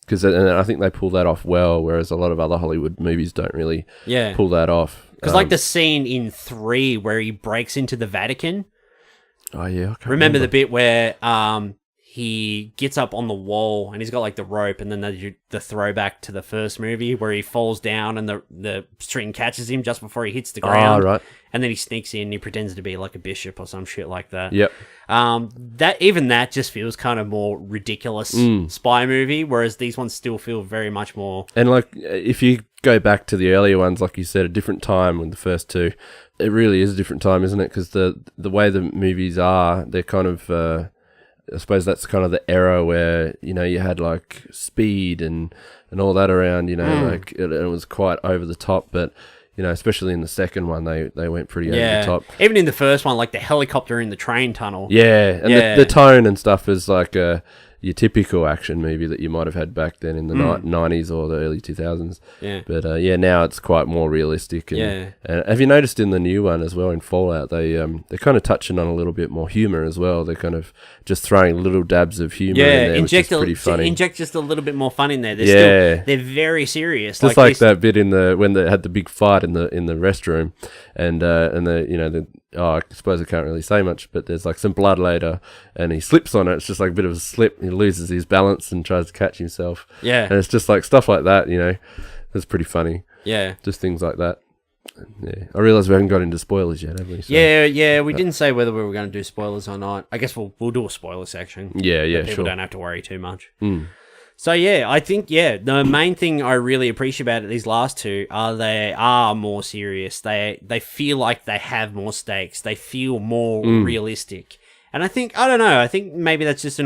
And I think they pull that off well, whereas a lot of other Hollywood movies don't really pull that off. Because like the scene in 3 where he breaks into the Vatican. Oh yeah, I can't remember the bit where he gets up on the wall and he's got like the rope, and then the throwback to the first movie where he falls down and the string catches him just before he hits the ground. Right. And then he sneaks in and he pretends to be like a bishop or some shit like that. Yep. That just feels kind of more ridiculous spy movie, whereas these ones still feel very much more... And like, if you go back to the earlier ones, like you said, a different time with the first two, it really is a different time, isn't it? Because the way the movies are, they're kind of... I suppose that's kind of the era where, you had like speed and all that around, like it was quite over the top, but, especially in the second one, they went pretty over the top. Even in the first one, like the helicopter in the train tunnel. Yeah, and the tone and stuff is like your typical action movie that you might have had back then in the 90s or the early 2000s. Yeah. But now it's quite more realistic. And have you noticed in the new one as well, in Fallout, they're kind of touching on a little bit more humor as well. They're kind of just throwing little dabs of humor in there, which is pretty funny. Inject just a little bit more fun in there. They're very serious. Just like that bit when they had the big fight in the restroom, and I suppose I can't really say much, but there's like some blood later, and he slips on it. It's just like a bit of a slip. He loses his balance and tries to catch himself. Yeah, and it's just like stuff like that. It's pretty funny. Yeah, just things like that. Yeah, I realise we haven't got into spoilers yet, have we? So, we didn't say whether we were going to do spoilers or not. I guess we'll do a spoiler section. Yeah, people don't have to worry too much. So yeah, I think the main thing I really appreciate about these last two are they are more serious. They feel like they have more stakes. They feel more realistic. And I think maybe that's just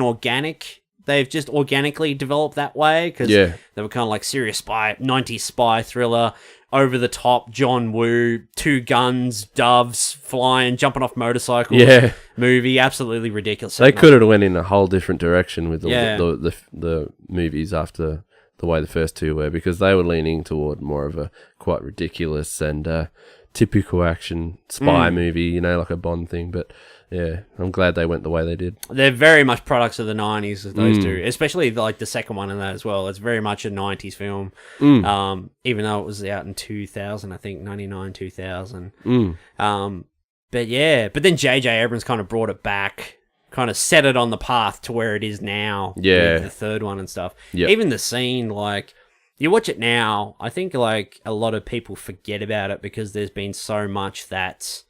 they've just organically developed that way, because they were kind of like serious 90s spy thriller, over the top John Woo, two guns, doves flying, jumping off motorcycles movie, absolutely ridiculous. They could have went in a whole different direction with the movies after the way the first two were, because they were leaning toward more of a quite ridiculous and typical action spy movie, like a Bond thing, but yeah, I'm glad they went the way they did. They're very much products of the 90s, those two, especially like the second one in that as well. It's very much a 90s film, even though it was out in 2000, I think, 99, 2000. But then J.J. Abrams kind of brought it back, kind of set it on the path to where it is now, with the third one and stuff. Yep. Even the scene, like, you watch it now, I think like a lot of people forget about it because there's been so much that...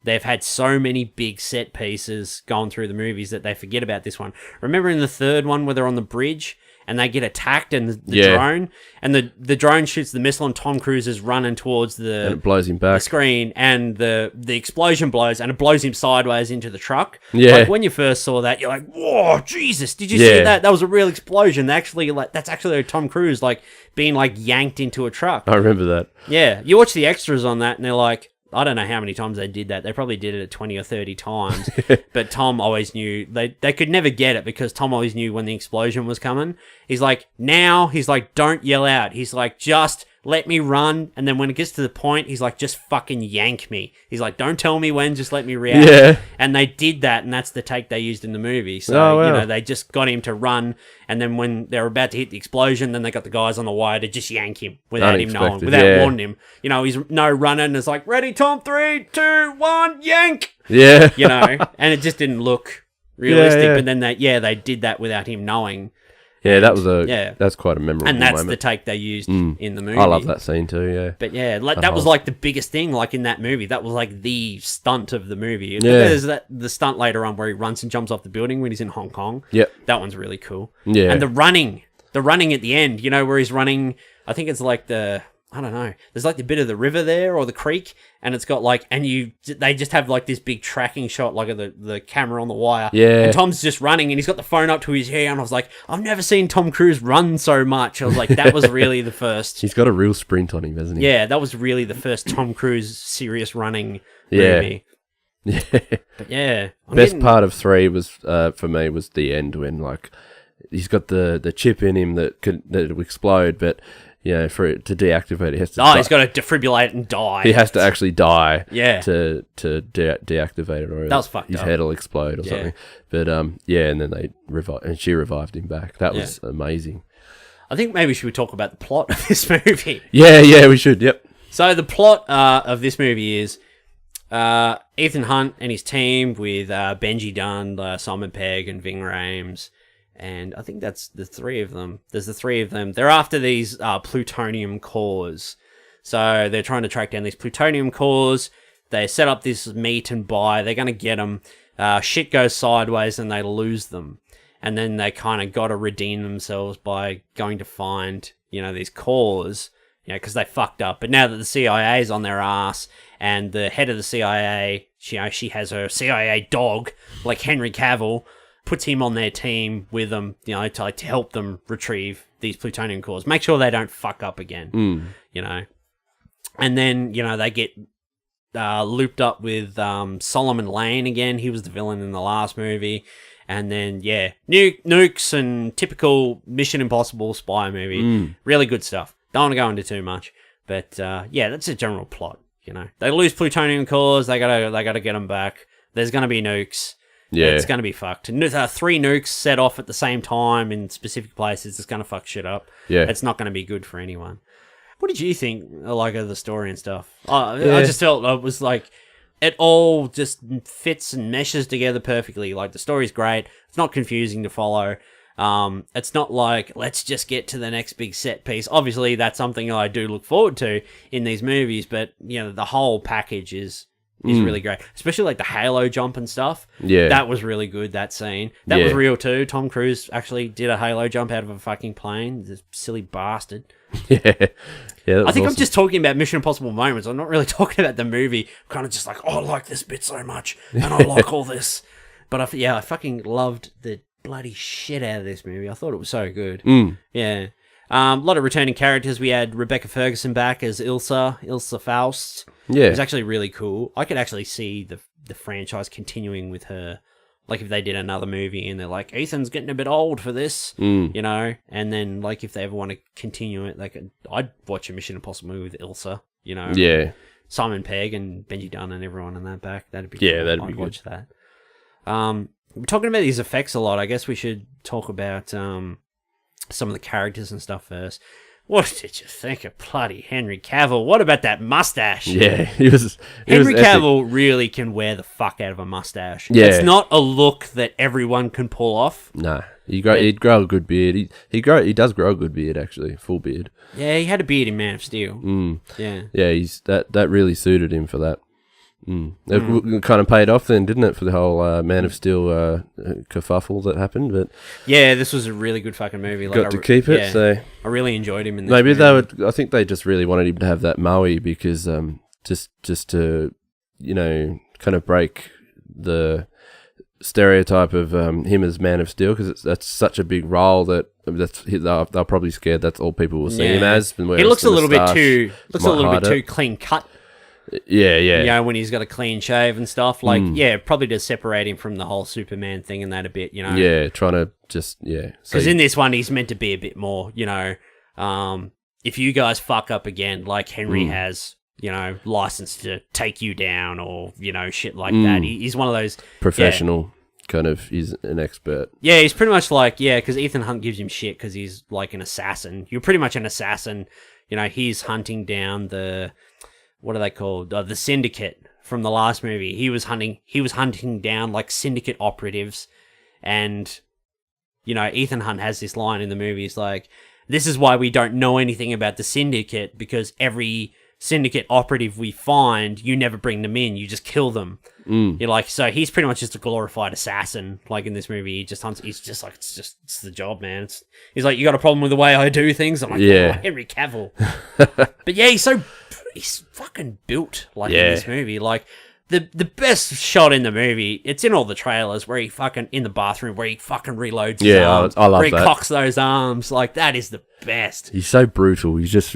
They've had so many big set pieces going through the movies that they forget about this one. Remember in the third one where they're on the bridge and they get attacked and the drone, and the drone shoots the missile and Tom Cruise is running towards and it blows him back. The screen, and the explosion blows and it blows him sideways into the truck. Yeah. Like when you first saw that, you're like, whoa, Jesus, did you see that? That was a real explosion. That's actually Tom Cruise like being like yanked into a truck. I remember that. Yeah. You watch the extras on that and they're like, I don't know how many times they did that. They probably did it 20 or 30 times. But Tom always knew. They could never get it because Tom always knew when the explosion was coming. He's like, don't yell out. He's like, just let me run. And then when it gets to the point, he's like, just fucking yank me. He's like, don't tell me when, just let me react. Yeah. And they did that, and that's the take they used in the movie. So, they just got him to run. And then when they were about to hit the explosion, then they got the guys on the wire to just yank him without him knowing, without warning him. He's no running, and it's like, ready, Tom, 3, 2, 1, yank! Yeah. And it just didn't look realistic. But then they did that without him knowing. Yeah, that's quite a memorable and that's moment. the take they used in the movie. I love that scene too, yeah. But yeah, like that was like the biggest thing, like in that movie. That was like the stunt of the movie. Yeah. There's the stunt later on where he runs and jumps off the building when he's in Hong Kong. Yep. That one's really cool. Yeah. And the running at the end, you know, where he's running, I think it's like I don't know. There's like the bit of the river there or the creek, and it's got like, they just have like this big tracking shot, like of the camera on the wire. Yeah. And Tom's just running, and he's got the phone up to his hair, and I was like, I've never seen Tom Cruise run so much. I was like, that was really the first. He's got a real sprint on him, hasn't he? Yeah, that was really the first Tom Cruise serious running movie. Yeah. But yeah. Best part of 3 was, for me, was the end when like he's got the chip in him that would explode, but for it to deactivate, he has to. He's got to defibrillate and die. He has to actually die. Yeah. To deactivate it, or that was fucked his up. head will explode or something. But and then they she revived him back. That was amazing. I think maybe we should talk about the plot of this movie. Yeah, we should. Yep. So the plot of this movie is Ethan Hunt and his team with Benji Dunn, Simon Pegg, and Ving Rhames. And I think that's the 3 of them. There's the 3 of them. They're after these plutonium cores. So they're trying to track down these plutonium cores. They set up this meet and buy. They're going to get them. Shit goes sideways and they lose them. And then they kind of got to redeem themselves by going to find, these cores, because they fucked up. But now that the CIA's on their ass and the head of the CIA, she has her CIA dog, like Henry Cavill, puts him on their team with them, to help them retrieve these plutonium cores. Make sure they don't fuck up again, And then, they get looped up with Solomon Lane again. He was the villain in the last movie. And then, nukes and typical Mission Impossible spy movie. Really good stuff. Don't want to go into too much. But, that's a general plot, They lose plutonium cores. They gotta get them back. There's going to be nukes. Yeah. It's going to be fucked. 3 nukes set off at the same time in specific places. It's going to fuck shit up. Yeah. It's not going to be good for anyone. What did you think, of the story and stuff? I just felt it was like, it all just fits and meshes together perfectly. Like, the story's great. It's not confusing to follow. It's not like, let's just get to the next big set piece. Obviously, that's something I do look forward to in these movies, but, the whole package is really great. Especially like the Halo jump and stuff. Yeah. That was really good, that scene. That was real too. Tom Cruise actually did a Halo jump out of a fucking plane. This silly bastard. Yeah. I think awesome. I'm just talking about Mission Impossible moments. I'm not really talking about the movie. I'm kind of just like, I like this bit so much. And I like all this. But I fucking loved the bloody shit out of this movie. I thought it was so good. Yeah. A lot of returning characters. We had Rebecca Ferguson back as Ilsa Faust. Yeah. It was actually really cool. I could actually see the franchise continuing with her. Like, if they did another movie and they're like, Ethan's getting a bit old for this, and then, like, if they ever want to continue it, I'd watch a Mission Impossible movie with Ilsa, Yeah. Simon Pegg and Benji Dunn and everyone in that back. That'd be cool. I'd watch that. We're talking about these effects a lot. I guess we should talk about some of the characters and stuff first. What did you think of bloody Henry Cavill? What about that mustache? Yeah, Henry Cavill really can wear the fuck out of a mustache. Yeah. It's not a look that everyone can pull off. Nah, he'd grow a good beard. He does grow a good beard, actually, full beard. Yeah, he had a beard in Man of Steel. Yeah. Yeah, that really suited him for that. It kind of paid off then, didn't it, for the whole Man of Steel kerfuffle that happened? But yeah, this was a really good fucking movie. Got to keep it. Yeah, so I really enjoyed him in this maybe movie. They would. I think they just really wanted him to have that Maui because just to kind of break the stereotype of him as Man of Steel, because that's such a big role that they're probably scared that's all people will see him as. He looks a little bit too clean cut. Yeah. When he's got a clean shave and stuff, probably to separate him from the whole Superman thing and that a bit, Yeah, trying to just because in this one he's meant to be a bit more, if you guys fuck up again, like Henry has, license to take you down or shit like that. He's one of those professional. Kind of, he's an expert. Yeah, he's pretty much like, because Ethan Hunt gives him shit because he's like an assassin. You're pretty much an assassin. He's hunting down what are they called? The Syndicate from the last movie. He was hunting down like Syndicate operatives, and Ethan Hunt has this line in the movie. He's like, this is why we don't know anything about the syndicate, because every syndicate operative we find, you never bring them in, you just kill them. You're like, so he's pretty much just a glorified assassin. Like in this movie, he just hunts. He's just like, it's the job, man. He's like, you got a problem with the way I do things? I'm like, oh, Henry Cavill. But yeah, he's fucking built in this movie. Like the best shot in the movie, it's in all the trailers where he fucking in the bathroom where he fucking reloads his arms, I love where he that. cocks those arms. Like that is the best. He's so brutal. He's just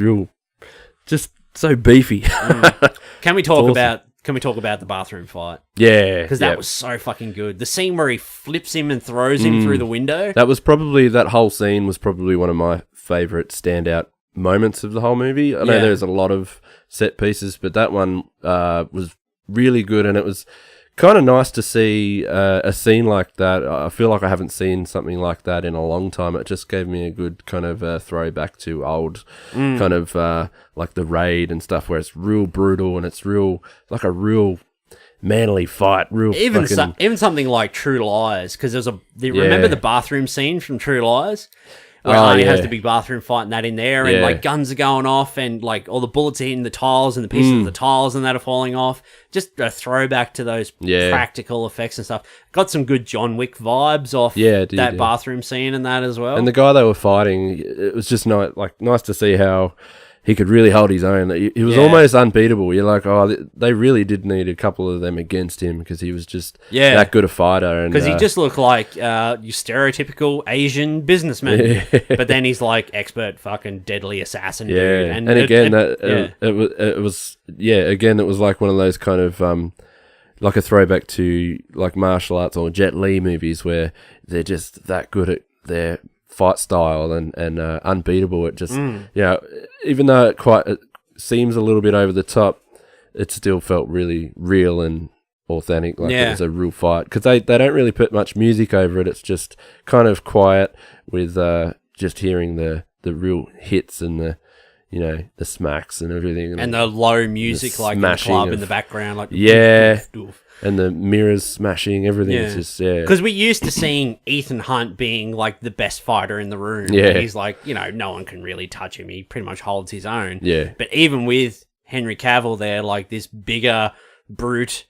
so beefy. Can we talk about the bathroom fight? Yeah, because that was so fucking good. The scene where he flips him and throws him through the window. That whole scene was probably one of my favorite standout moments of the whole movie. I know there's a lot of set pieces, but that one was really good, and it was kind of nice to see a scene like that. I feel like I haven't seen something like that in a long time. It just gave me a good kind of throwback to old kind of like the Raid and stuff, where it's real brutal and it's real like a real manly fight. Even something like True Lies, because remember the bathroom scene from True Lies? Where Arnie has the big bathroom fight and that in there, and like guns are going off, and like all the bullets are hitting the tiles, and the pieces of the tiles and that are falling off. Just a throwback to those practical effects and stuff. Got some good John Wick vibes off that bathroom scene and that as well. And the guy they were fighting, it was just nice to see how he could really hold his own. He was almost unbeatable. You're like, oh, they really did need a couple of them against him, because he was just that good a fighter. Because he just looked like your stereotypical Asian businessman. But then he's like expert fucking deadly assassin dude. And again, it was like one of those kind of like a throwback to like martial arts or Jet Li movies, where they're just that good at their fight style and unbeatable. It just even though it seems a little bit over the top, it still felt really real and authentic. Like it was a real fight, because they don't really put much music over it. It's just kind of quiet with just hearing the real hits and the the smacks and everything, and the low music like in the club in the background, like doof, doof. And the mirrors smashing, everything is just, Because we used to seeing Ethan Hunt being, like, the best fighter in the room. Yeah. He's like, no one can really touch him. He pretty much holds his own. Yeah. But even with Henry Cavill there, like, this bigger, brute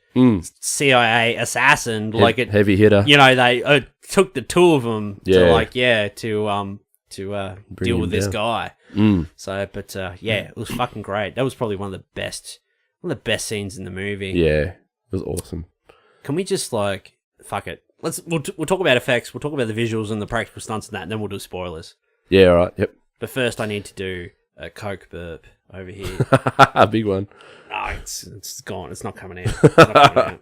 CIA assassin, heavy hitter. They took the two of them to deal with this guy. So, but, it was fucking great. That was probably one of the best scenes in the movie. Yeah. It was awesome. Can we just fuck it? We'll talk about effects. We'll talk about the visuals and the practical stunts and that, and then we'll do spoilers. Yeah, all right. Yep. But first, I need to do a Coke burp over here. A big one. No, it's gone. It's not coming out.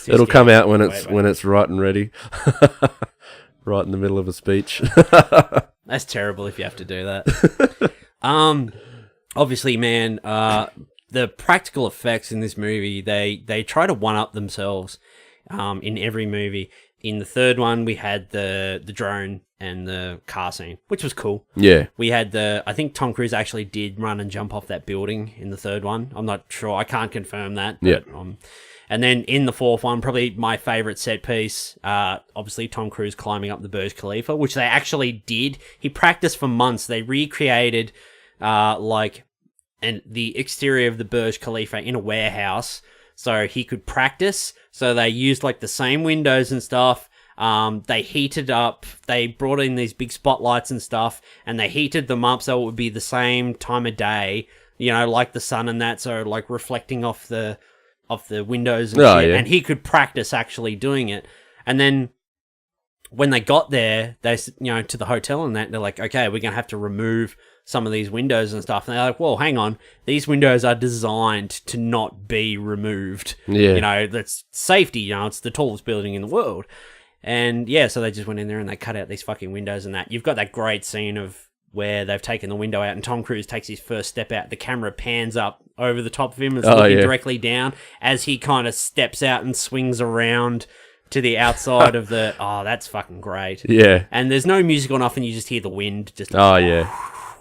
It'll come out when it's right and ready. Right in the middle of a speech. That's terrible if you have to do that. Obviously, man. The practical effects in this movie, they try to one-up themselves in every movie. In the third one, we had the drone and the car scene, which was cool. Yeah. We had I think Tom Cruise actually did run and jump off that building in the third one. I'm not sure. I can't confirm that. But, and then in the fourth one, probably my favourite set piece, obviously Tom Cruise climbing up the Burj Khalifa, which they actually did. He practiced for months. They recreated, and the exterior of the Burj Khalifa in a warehouse so he could practice. So they used the same windows and stuff. They heated up, they brought in these big spotlights and stuff, and they heated them up so it would be the same time of day, like the sun and that, so reflecting off the windows and shit. And he could practice actually doing it. And then when they got there, they to the hotel and that, they're like, okay, we're going to have to remove some of these windows and stuff. And they're like, well, hang on. These windows are designed to not be removed. Yeah. That's safety. It's the tallest building in the world. And so they just went in there and they cut out these fucking windows and that. You've got that great scene of where they've taken the window out and Tom Cruise takes his first step out. The camera pans up over the top of him and it's looking directly down as he kind of steps out and swings around to the outside of the... Oh, that's fucking great. Yeah. And there's no music on often. You just hear the wind just...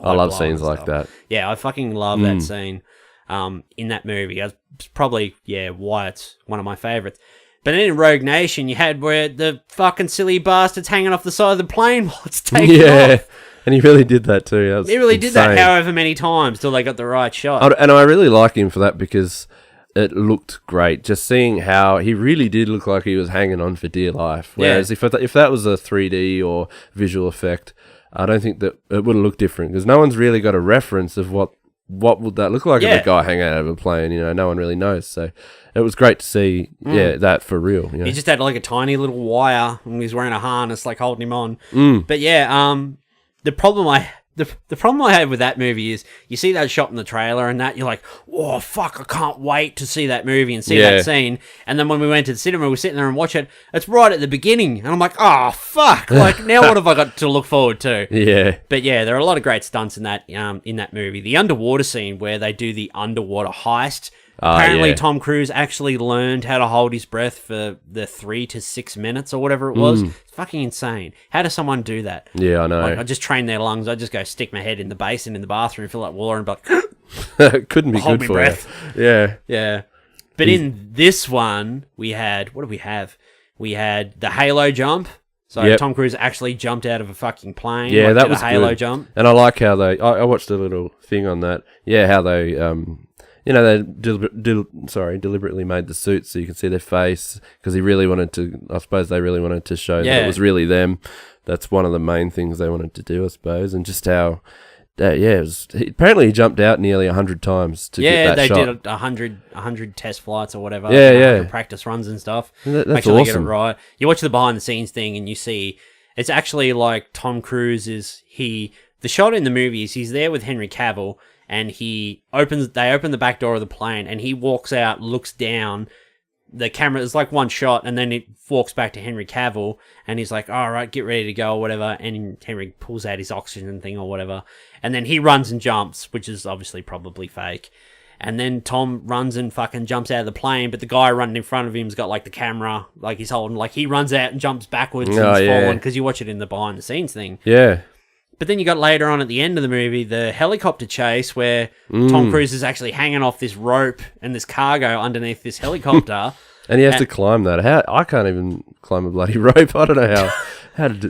I love scenes like that. Yeah, I fucking love that scene in that movie. That's probably, why it's one of my favourites. But then in Rogue Nation, you had where the fucking silly bastard's hanging off the side of the plane while it's taking off. And he really did that too. That was he really insane. did that however many times till they got the right shot. And I really like him for that because it looked great. Just seeing how he really did look like he was hanging on for dear life. Whereas if that was a 3D or visual effect, I don't think that it would have looked different because no one's really got a reference of what would that look like if a guy hanging out of a plane. No one really knows. So it was great to see, that for real. He just had like a tiny little wire and he was wearing a harness like holding him on. But the problem I had with that movie is you see that shot in the trailer and that you're like, oh fuck, I can't wait to see that movie and see that scene. And then when we went to the cinema, we're sitting there and watch it. It's right at the beginning, and I'm like, oh fuck, like now what have I got to look forward to? Yeah, but there are a lot of great stunts in that movie. The underwater scene where they do the underwater heist. Apparently, Tom Cruise actually learned how to hold his breath for the 3 to 6 minutes or whatever it was. It's fucking insane. How does someone do that? Yeah, I know. Like, I just train their lungs. I just go stick my head in the basin in the bathroom, fill up water, and be like, couldn't be good for breath. You. Yeah. But in this one, we had what did we have? We had the Halo jump. So Tom Cruise actually jumped out of a fucking plane. Yeah, that was a Halo good. Jump. And I like how I watched a little thing on that. Yeah, how they they deliberately made the suits so you can see their face because he really wanted to. I suppose they really wanted to show that it was really them. That's one of the main things they wanted to do, I suppose, and just how. Apparently he jumped out nearly 100 times to get that shot. Yeah, they did 100 test flights or whatever. Practice runs and stuff. That's Make sure awesome. they get it right. You watch the behind the scenes thing and you see it's actually like Tom Cruise the shot in the movie is he's there with Henry Cavill and they open the back door of the plane and he walks out, looks down. The camera is like one shot and then it walks back to Henry Cavill and he's like, all right, get ready to go or whatever. And Henry pulls out his oxygen thing or whatever. And then he runs and jumps, which is obviously probably fake. And then Tom runs and fucking jumps out of the plane, but the guy running in front of him's got like the camera, like he's holding, like he runs out and jumps backwards and he's falling because you watch it in the behind the scenes thing. Yeah. But then you got later on at the end of the movie, the helicopter chase where Tom Cruise is actually hanging off this rope and this cargo underneath this helicopter. And he has to climb that. I can't even climb a bloody rope. I don't know how and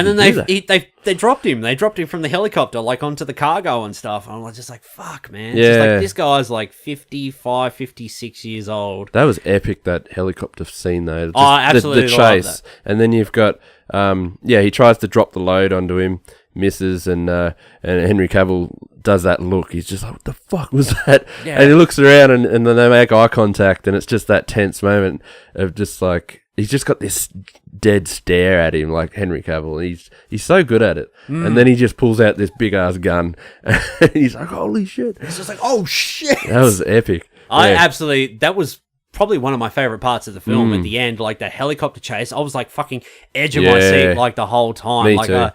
then they dropped him. They dropped him from the helicopter, like onto the cargo and stuff. And I'm just like, fuck, man. It's just like, this guy's like 55, 56 years old. That was epic, that helicopter scene though. Just absolutely. The chase. And then you've got, he tries to drop the load onto him, misses, and Henry Cavill does that look. He's just like, what the fuck was that? Yeah. And he looks around and then they make eye contact and it's just that tense moment of just like, he's just got this dead stare at him like Henry Cavill. He's so good at it. And then he just pulls out this big ass gun and he's like, holy shit. He's just like, oh shit. That was epic. That was probably one of my favorite parts of the film at the end, like the helicopter chase. I was like fucking edge of my seat like the whole time. Me like too.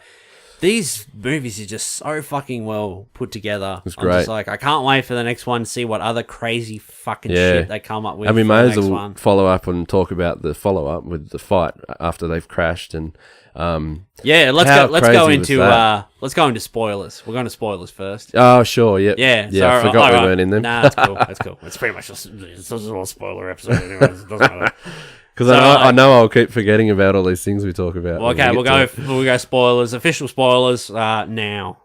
These movies are just so fucking well put together. It's great. I'm just like, I can't wait for the next one to see what other crazy fucking shit they come up with. And we may as well one. follow up and talk about the follow up with the fight after they've crashed and let's go into spoilers. We're going to spoilers first. Oh sure, yep. Yeah. I forgot we weren't in them. Nah, that's cool. That's cool. It's pretty much it's a spoiler episode anyways. It doesn't matter. Because I know I'll keep forgetting about all these things we talk about. Well, okay, we'll go spoilers, official spoilers now.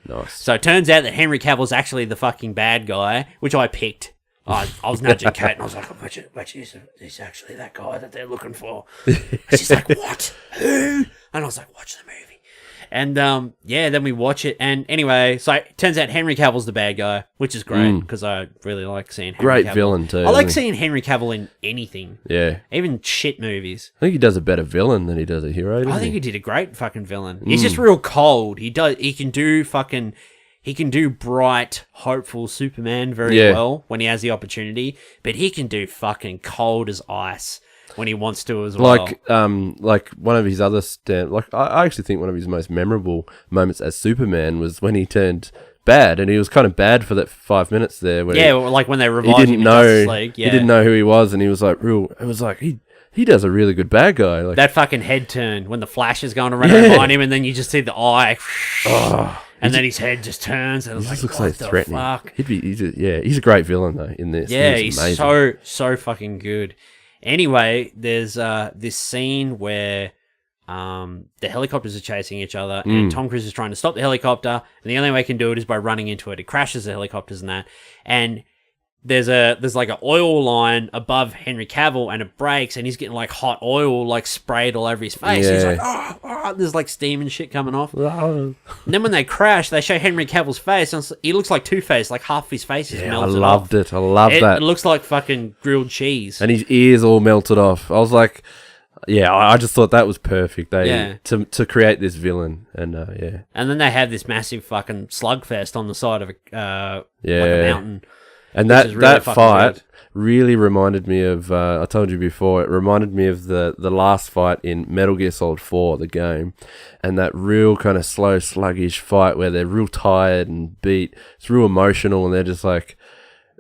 Nice. So it turns out that Henry Cavill's actually the fucking bad guy, which I picked. I was nudging Kate and I was like, I bet you he's actually that guy that they're looking for. And she's like, what? Who? And I was like, watch the movie. And then we watch it. And anyway, so it turns out Henry Cavill's the bad guy, which is great because I really like seeing Henry Cavill. Great villain too. I like seeing Henry Cavill in anything. Yeah. Even shit movies. I think he does a better villain than he does a hero. I think he did a great fucking villain. He's just real cold. He can do bright, hopeful Superman very well when he has the opportunity, but he can do fucking cold as ice when he wants to as well. Like one of his other I actually think one of his most memorable moments as Superman was when he turned bad, and he was kind of bad for that 5 minutes there. Like when they revived him in Justice League. Yeah. He didn't know who he was, and he was like it was like he does a really good bad guy. Like that fucking head turn when the Flash is going around behind him, and then you just see the eye. And then his head just turns, and it's like, looks what so threatening. Fuck? He's a great villain though in this. Yeah, he's so fucking good. Anyway, there's this scene where the helicopters are chasing each other, and Tom Cruise is trying to stop the helicopter, and the only way he can do it is by running into it. It crashes the helicopters and that, and there's like an oil line above Henry Cavill, and it breaks, and he's getting like hot oil like sprayed all over his face. Yeah. He's like, oh, there's like steam and shit coming off. And then when they crash, they show Henry Cavill's face, and he looks like Two-Face, like half his face is melted off. I loved it. I love that. It looks like fucking grilled cheese. And his ears all melted off. I was like, yeah, I just thought that was perfect. To create this villain, and yeah. And then they have this massive fucking slugfest on the side of like a mountain. And really that fight good. really reminded me of, I told you before, it reminded me of the last fight in Metal Gear Solid 4, the game, and that real kind of slow, sluggish fight where they're real tired and beat. It's real emotional, and they're just like,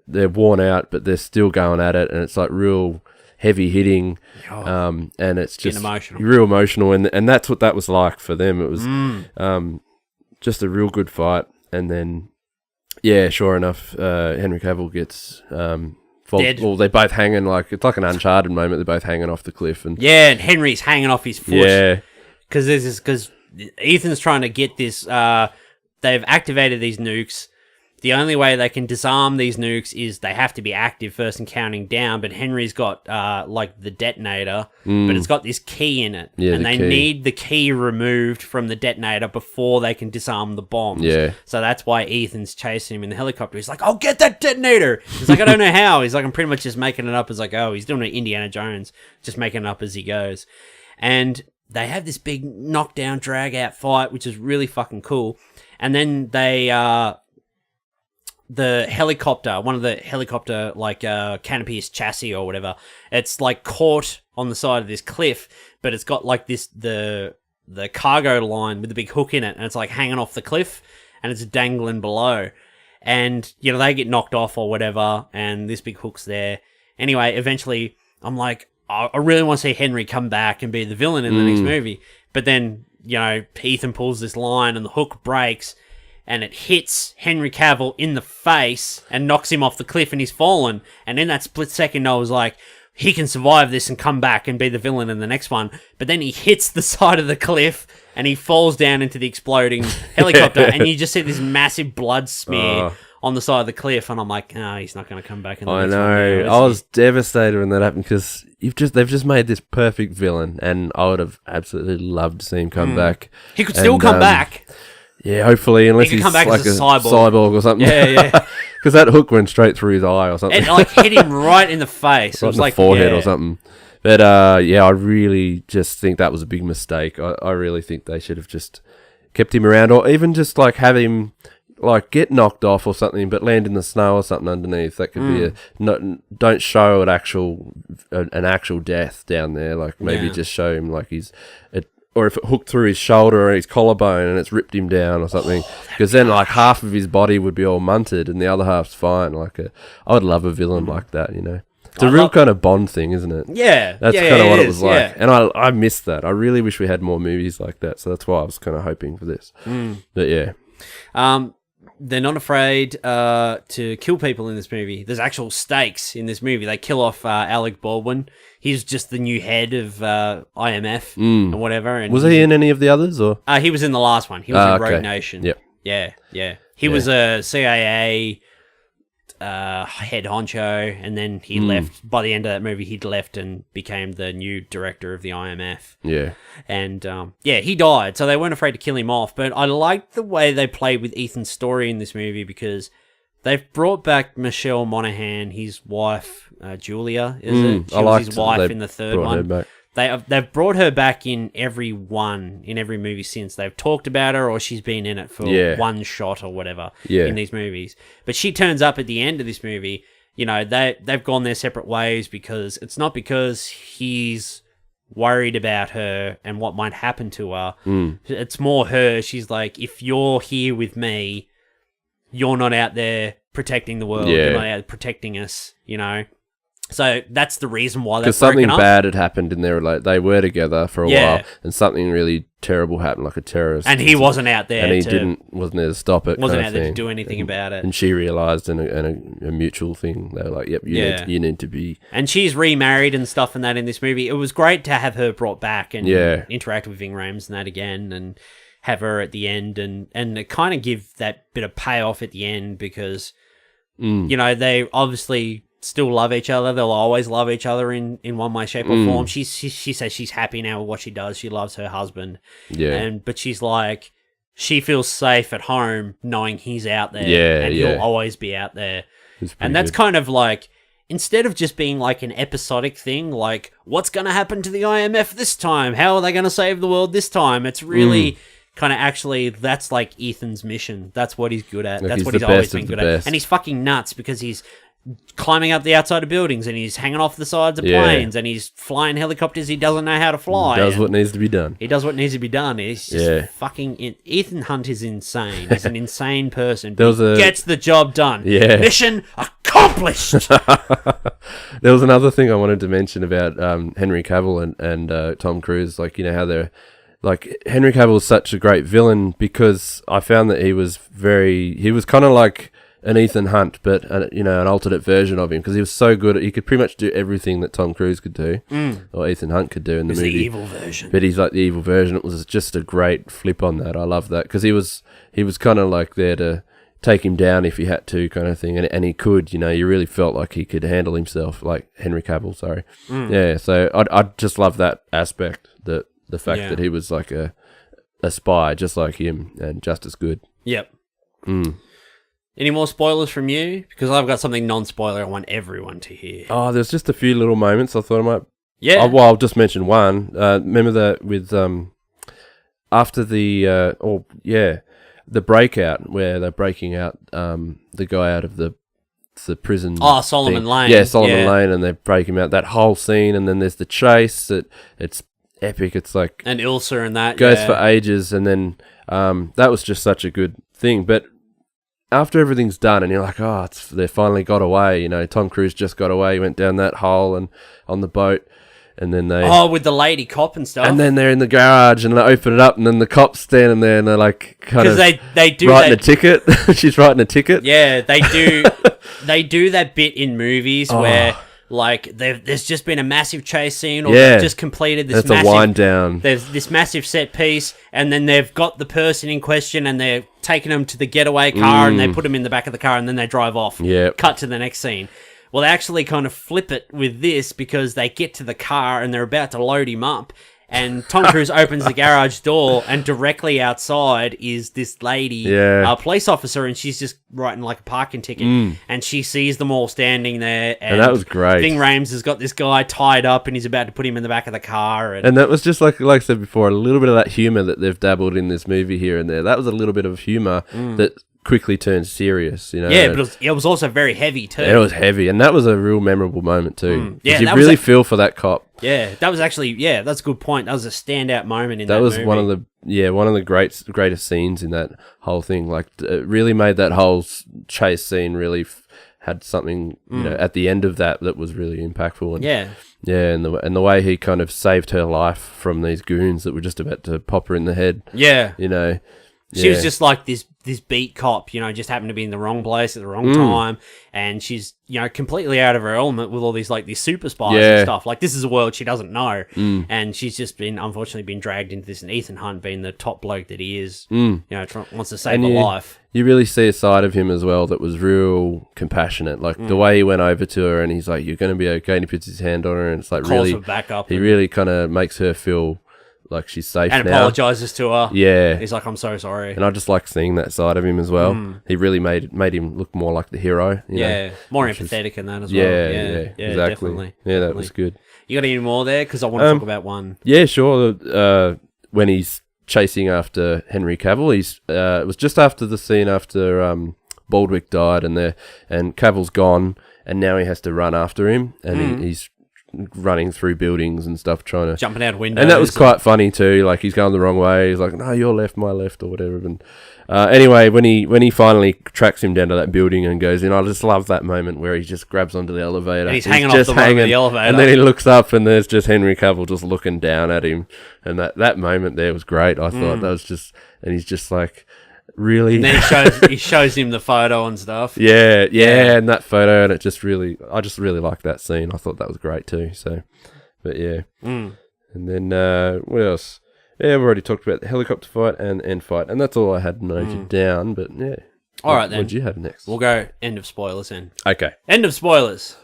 they're worn out, but they're still going at it, and it's like real heavy hitting, and it's just real emotional, and that's what that was like for them. It was just a real good fight, and then yeah, sure enough, Henry Cavill gets dead. Well, they're both hanging it's like an Uncharted moment. They're both hanging off the cliff, and and Henry's hanging off his foot. Yeah, because Ethan's trying to get this. They've activated these nukes. The only way they can disarm these nukes is they have to be active first and counting down, but Henry's got, like, the detonator, but it's got this key in it, and they need the key removed from the detonator before they can disarm the bombs. Yeah. So that's why Ethan's chasing him in the helicopter. He's like, "I'll get that detonator!" He's like, "I don't know how." He's like, "I'm pretty much just making it up." As like, oh, he's doing an Indiana Jones, just making it up as he goes. And they have this big knockdown, drag-out fight, which is really fucking cool. And then they, the helicopter, one of the helicopter, like, canopies chassis or whatever, it's, like, caught on the side of this cliff, but it's got, like, the cargo line with the big hook in it, and it's, like, hanging off the cliff, and it's dangling below. And, you know, they get knocked off or whatever, and this big hook's there. Anyway, eventually, I'm like, I really want to see Henry come back and be the villain in the next movie. But then, you know, Ethan pulls this line, and the hook breaks, and it hits Henry Cavill in the face and knocks him off the cliff, and he's fallen. And in that split second, I was like, he can survive this and come back and be the villain in the next one. But then he hits the side of the cliff, and he falls down into the exploding helicopter, and you just see this massive blood smear on the side of the cliff, and I'm like, no, he's not going to come back in the next one. I know. I was devastated when that happened, because they've just made this perfect villain, and I would have absolutely loved to see him come back. He could still come back. Yeah, hopefully, unless he's come back like as a a cyborg or something. Yeah. Because that hook went straight through his eye or something. It like hit him right in the face. Right it was in the like forehead or something. But yeah, I really just think that was a big mistake. I really think they should have just kept him around, or even just like have him like get knocked off or something, but land in the snow or something underneath. That could be don't show an actual death down there. Like maybe just show him like or if it hooked through his shoulder or his collarbone and it's ripped him down or something, because then like half of his body would be all munted and the other half's fine. I would love a villain like that, you know. It's a real kind of Bond thing, isn't it? Yeah, that's kind of what it was like, yeah. and I missed that. I really wish we had more movies like that. So that's why I was kind of hoping for this. But yeah, they're not afraid to kill people in this movie. There's actual stakes in this movie. They kill off Alec Baldwin. He's just the new head of IMF and whatever. And was he in any of the others, or? He was in the last one. He was in Rogue Nation. Yep. Yeah. He was a CIA head honcho, and then he left. By the end of that movie, he'd left and became the new director of the IMF. Yeah. And, he died, so they weren't afraid to kill him off. But I liked the way they played with Ethan's story in this movie, because they've brought back Michelle Monaghan, his wife, Julia, is it? She was his wife in the third one. They've brought her back in every movie since. They've talked about her, or she's been in it for one shot or whatever in these movies. But she turns up at the end of this movie. You know, they've gone their separate ways, because it's not because he's worried about her and what might happen to her. It's more her. She's like, if you're here with me, you're not out there protecting the world. You're not out protecting us, you know. So that's the reason why they've Because something broken up. bad had happened in their they were together for a while, and something really terrible happened, like a terrorist. And he wasn't out there. And he wasn't there to stop it. Wasn't kind out of there to thing. do anything about it. And she realised, and a mutual thing. They were like, "Yep, you need to be." And she's remarried and stuff and that in this movie. It was great to have her brought back and interact with Ving Rhames and that again, and have her at the end, and kind of give that bit of payoff at the end because you know, they obviously still love each other. They'll always love each other in one way, shape, or form. She says she's happy now with what she does. She loves her husband. Yeah. But she's like, she feels safe at home knowing he's out there. Yeah. And he'll always be out there. And that's kind of like, instead of just being like an episodic thing, like, what's going to happen to the IMF this time? How are they going to save the world this time? It's really kind of actually, that's like Ethan's mission. That's what he's good at. That's what he's always been good at. And he's fucking nuts because he's climbing up the outside of buildings, and he's hanging off the sides of planes, and he's flying helicopters he doesn't know how to fly. He does what needs to be done. He does what needs to be done. He's just fucking... Ethan Hunt is insane. He's an insane person. But he gets the job done. Yeah. Mission accomplished! There was another thing I wanted to mention about Henry Cavill and Tom Cruise. Like, you know, how they're... Like, Henry Cavill is such a great villain because I found that he was kind of like an Ethan Hunt, but you know, an alternate version of him, because he was so good he could pretty much do everything that Tom Cruise could do, or Ethan Hunt could do in the movie. He's the evil version, but he's like the evil version. It was just a great flip on that. I love that because he was kind of like there to take him down if he had to, kind of thing, and he could. You know, you really felt like he could handle himself, like Henry Cavill. Sorry, yeah. So I just love that aspect, that the fact that he was like a spy just like him and just as good. Yep. Any more spoilers from you? Because I've got something non-spoiler I want everyone to hear. Oh, there's just a few little moments I thought I might... Yeah. Well, I'll just mention one. Remember that with... after the... the breakout, where they're breaking out the guy out of the prison... Oh, Solomon Lane. Yeah, Solomon Lane, and they break him out. That whole scene, and then there's the chase. It's epic. It's like... And Ilsa and that, goes for ages, and then that was just such a good thing. But... after everything's done and you're like, oh, they finally got away, you know, Tom Cruise just got away, he went down that hole and on the boat, and then they... Oh, with the lady cop and stuff. And then they're in the garage and they open it up and then the cop's standing there and they're like kind of... Because they do writing a ticket. She's writing a ticket. Yeah, they do. They do that bit in movies where... Like, there's just been a massive chase scene, or they've just completed this massive... That's a wind down. There's this massive set piece, and then they've got the person in question, and they're taking them to the getaway car, and they put them in the back of the car, and then they drive off. Yeah. Cut to the next scene. Well, they actually kind of flip it with this, because they get to the car, and they're about to load him up, and Tom Cruise opens the garage door, and directly outside is this lady, a police officer, and she's just writing like a parking ticket, and she sees them all standing there, and that was great. Ving Rhames has got this guy tied up, and he's about to put him in the back of the car, and that was just like I said before, a little bit of that humour that they've dabbled in this movie here and there. That was a little bit of humour that quickly turned serious, you know. Yeah, but it was also very heavy too. It was heavy, and that was a real memorable moment too. Yeah, you really feel for that cop. Yeah, that was actually that's a good point. That was a standout moment in that was movie. one of the greatest scenes in that whole thing. Like, it really made that whole chase scene really had something, you know, at the end of that was really impactful. And and the way he kind of saved her life from these goons that were just about to pop her in the head. Yeah, you know. She was just like this beat cop, you know, just happened to be in the wrong place at the wrong time, and she's, you know, completely out of her element with all these super spies and stuff. Like, this is a world she doesn't know, and she's just unfortunately been dragged into this, and Ethan Hunt, being the top bloke that he is, you know, wants to save her life. You really see a side of him as well that was real compassionate, like the way he went over to her and he's like, "You're going to be okay," and he puts his hand on her, and it's like calls for backup. He really kind of makes her feel like she's safe and now. Apologizes to her. Yeah. He's like, "I'm so sorry." And I just like seeing that side of him as well. He really made him look more like the hero. You know, more empathetic in that as well. Yeah, exactly. Definitely. Yeah, that was good. You got any more there? Because I want to talk about one. Yeah, sure. When he's chasing after Henry Cavill, it was just after the scene after Baldwick died, and Cavill's gone, and now he has to run after him, and he's running through buildings and stuff, trying to jumping out windows. And that was quite funny too. Like he's going the wrong way. He's like, "No, your left, my left," or whatever. And anyway, when he finally tracks him down to that building and goes in, I just love that moment where he just grabs onto the elevator. And he's hanging off the bottom of the elevator, and then he looks up and there's just Henry Cavill just looking down at him. And that moment there was great. I thought that was just, and he's just like. Really? And then he shows him the photo and stuff. Yeah, and that photo, and I just really liked that scene. I thought that was great too. So, but yeah. And then what else? Yeah, we've already talked about the helicopter fight and end fight, and that's all I had noted down. But yeah. All right then. What did you have next? We'll go end of spoilers then. Okay. End of spoilers.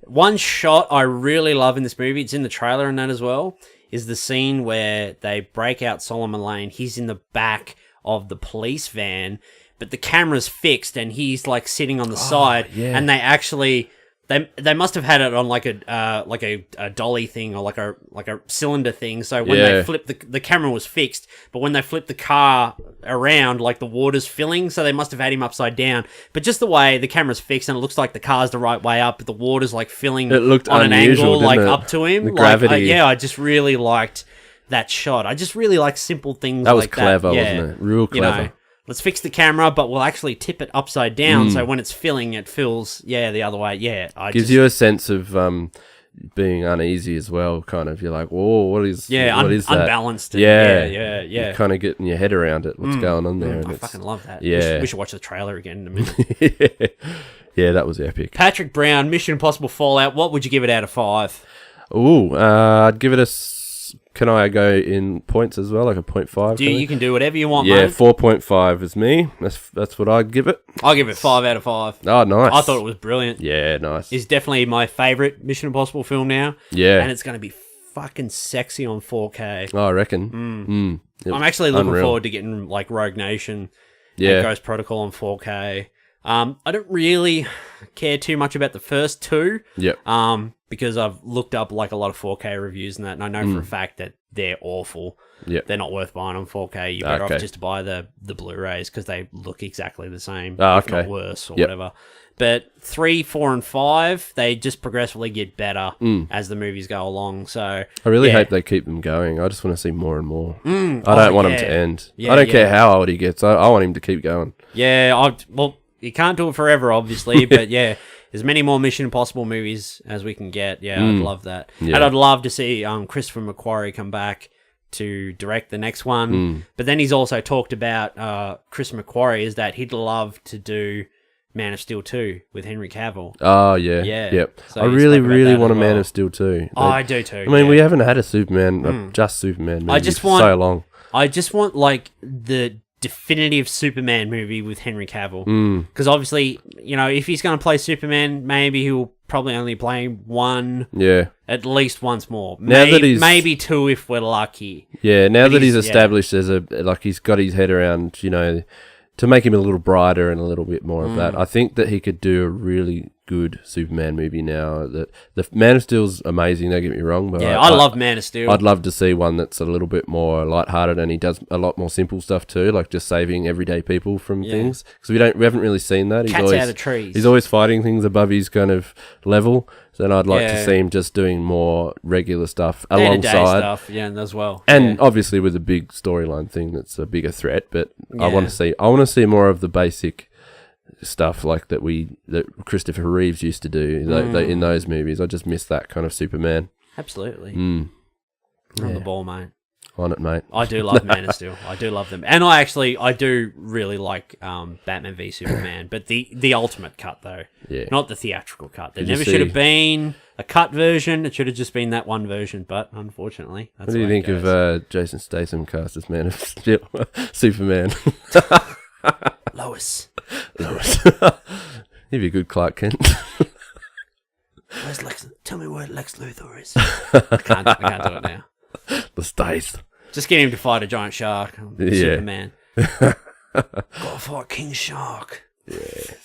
One shot I really love in this movie, it's in the trailer and that as well, is the scene where they break out Solomon Lane. He's in the back of the police van, but the camera's fixed and he's like sitting on the side, and they actually they must have had it on like a dolly thing or like a cylinder thing. So when they flipped the camera was fixed, but when they flipped the car around, like the water's filling, so they must have had him upside down. But just the way the camera's fixed and it looks like the car's the right way up, but the water's like filling. It looked on unusual, an angle, like it? up to him. The gravity. I just really liked that shot. I just really like simple things that was like clever, that. wasn't it? Real clever. You know, let's fix the camera, but we'll actually tip it upside down, so when it's filling, it fills, the other way. Yeah, gives you a sense of being uneasy as well. Kind of, you're like, whoa, what is that? Unbalanced. Yeah. You're kind of getting your head around it. What's going on there? I fucking love that. Yeah, we should watch the trailer again in a minute. Yeah, that was epic. Patrick Brown, Mission Impossible Fallout. What would you give it out of 5? Ooh, I'd give it can I go in points as well, like a 0.5? You can do whatever you want, mate. Yeah, 4.5 is me. That's what I'd give it. I'll give it 5 out of 5. Oh, nice. I thought it was brilliant. Yeah, nice. It's definitely my favourite Mission Impossible film now. Yeah. And it's going to be fucking sexy on 4K. Oh, I reckon. I'm actually looking forward to getting like Rogue Nation and Ghost Protocol on 4K. I don't really care too much about the first two. Yep. Because I've looked up like a lot of 4K reviews and that, and I know for a fact that they're awful. Yep. They're not worth buying on 4K. You're better off just to buy the Blu-rays because they look exactly the same, if not worse or whatever. But 3, 4, and 5, they just progressively get better as the movies go along. So I really hope they keep them going. I just want to see more and more. I don't want him to end. I don't care how old he gets. I want him to keep going. Yeah, well, you can't do it forever, obviously, but as many more Mission Impossible movies as we can get. Yeah, I'd love that. Yeah. And I'd love to see Christopher McQuarrie come back to direct the next one. But then he's also talked about, Chris McQuarrie, is that he'd love to do Man of Steel 2 with Henry Cavill. Oh, yeah. Yep. So I really want a Man of Steel 2. I do too. I mean, we haven't had a Superman, just Superman movie for so long. I just want, like, the definitive Superman movie with Henry Cavill. Because obviously, if he's going to play Superman, maybe he'll probably only play one. Yeah. At least once more. Maybe 2 if we're lucky. Yeah, now that he's established as he's got his head around, to make him a little brighter and a little bit more of that. I think that he could do a really good Superman movie now. That the Man of Steel's amazing, don't get me wrong. But I love Man of Steel. I'd love to see one that's a little bit more lighthearted, and he does a lot more simple stuff too, like just saving everyday people from things. Because we haven't really seen that. Cats out of trees. He's always fighting things above his kind of level. So then I'd like to see him just doing more regular stuff alongside stuff, as well. And obviously with a big storyline thing that's a bigger threat, but I want to see more of the basic stuff like that Christopher Reeves used to do in those movies. I just miss that kind of Superman. Absolutely. On the ball, mate. On it, mate. I do love Man of Steel. I do love them. And I do really like Batman v Superman, but the ultimate cut, though. Yeah. Not the theatrical cut. There never should have been a cut version. It should have just been that one version, but unfortunately, that's what do you think of Jason Statham cast as Man of Steel? Superman. Lois. He'd be a good Clark Kent. Where's Lex? Tell me where Lex Luthor is. I can't do it now. The Stace. Just get him to fight a giant shark. Superman. Gotta fight King Shark. Yes.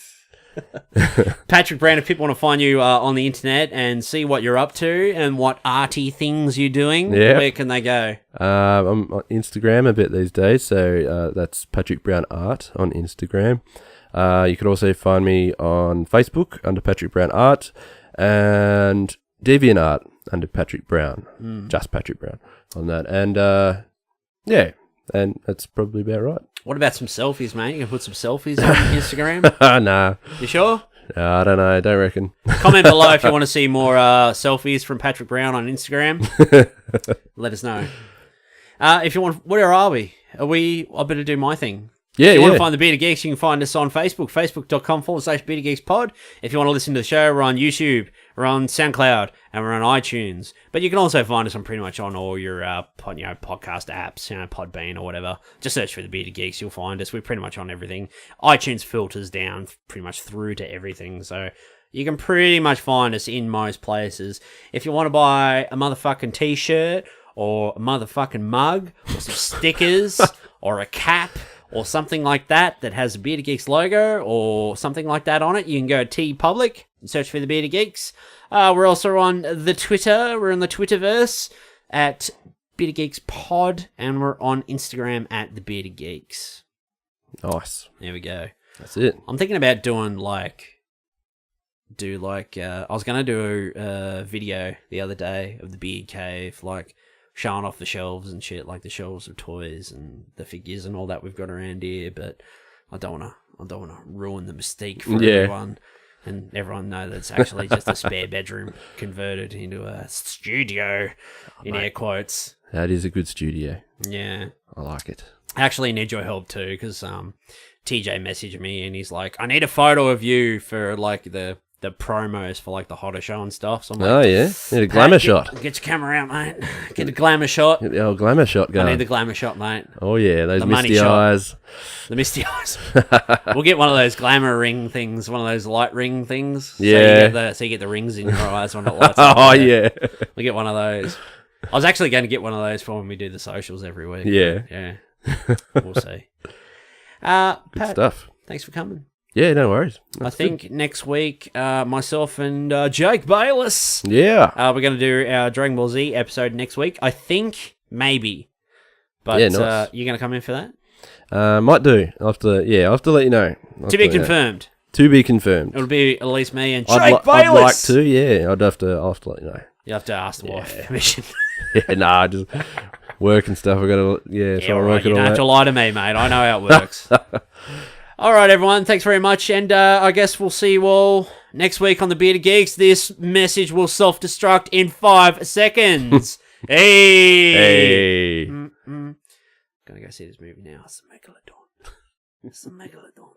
Patrick Brown, if people want to find you on the internet and see what you're up to and what arty things you're doing, where can they go? I'm on Instagram a bit these days, so that's Patrick Brown Art on Instagram. You could also find me on Facebook under Patrick Brown Art, and DeviantArt under Patrick Brown. Just Patrick Brown on that. And, yeah, and that's probably about right. What about some selfies, mate? You can put some selfies on Instagram? Nah. You sure? I don't know. I don't reckon. Comment below if you want to see more selfies from Patrick Brown on Instagram. Let us know. If you want, where are we? I better do my thing. Yeah, If you want to find the Bearded Geeks, you can find us on Facebook, facebook.com/Bearded Geeks Pod. If you want to listen to the show, we're on YouTube, we're on SoundCloud, and we're on iTunes. But you can also find us on pretty much on all your podcast apps, Podbean or whatever. Just search for the Bearded Geeks, you'll find us. We're pretty much on everything. iTunes filters down pretty much through to everything, so you can pretty much find us in most places. If you want to buy a motherfucking t-shirt or a motherfucking mug or some stickers or a cap or something like that has a Bearded Geeks logo or something like that on it, you can go to TeePublic and search for the Bearded Geeks. We're also on the Twitter. We're in the Twitterverse at Bearded Geeks Pod, and we're on Instagram at the Bearded Geeks. Nice. There we go. That's it. I'm thinking about doing I was going to do a video the other day of the Beard Cave, showing off the shelves and shit, like the shelves of toys and the figures and all that we've got around here, but I don't want to ruin the mystique for everyone, and everyone know that it's actually just a spare bedroom converted into a studio, in air quotes. That is a good studio. Yeah. I like it. I actually need your help too, because TJ messaged me and he's like, I need a photo of you for the promos for the Hotter show and stuff. So I'm like, Oh yeah, need a glamour shot. Get your camera out, mate. Get a glamour shot. Get the old glamour shot going. I need the glamour shot, mate. Oh yeah, those The money misty shot. eyes. The misty eyes. We'll get one of those glamour ring things, one of those light ring things. Yeah. So you get the rings in your eyes when it lights up. Oh yeah. We'll get one of those. I was actually going to get one of those for when we do the socials every week. Yeah. Yeah. We'll see. Good Pat, stuff. thanks for coming. Yeah, no worries. I think next week, myself and Jake Bayless, Yeah. we're going to do our Dragon Ball Z episode next week. I think, maybe. But Yeah, nice. you're going to come in for that? Might do. I'll have to let you know. To be confirmed. To be confirmed. It'll be at least me and Jake I'd Bayless. like to, yeah. I'll have to let you know. You have to ask the wife permission. Yeah, nah, just work and stuff. I've got to, Yeah, try all and right. work You it don't all have to out. lie to me, mate. I know how it works. All right, everyone. Thanks very much. And I guess we'll see you all next week on the Bearded Geeks. This message will self-destruct in 5 seconds. Hey! Hey. Gonna go see this movie now. It's a Megalodon. It's a Megalodon.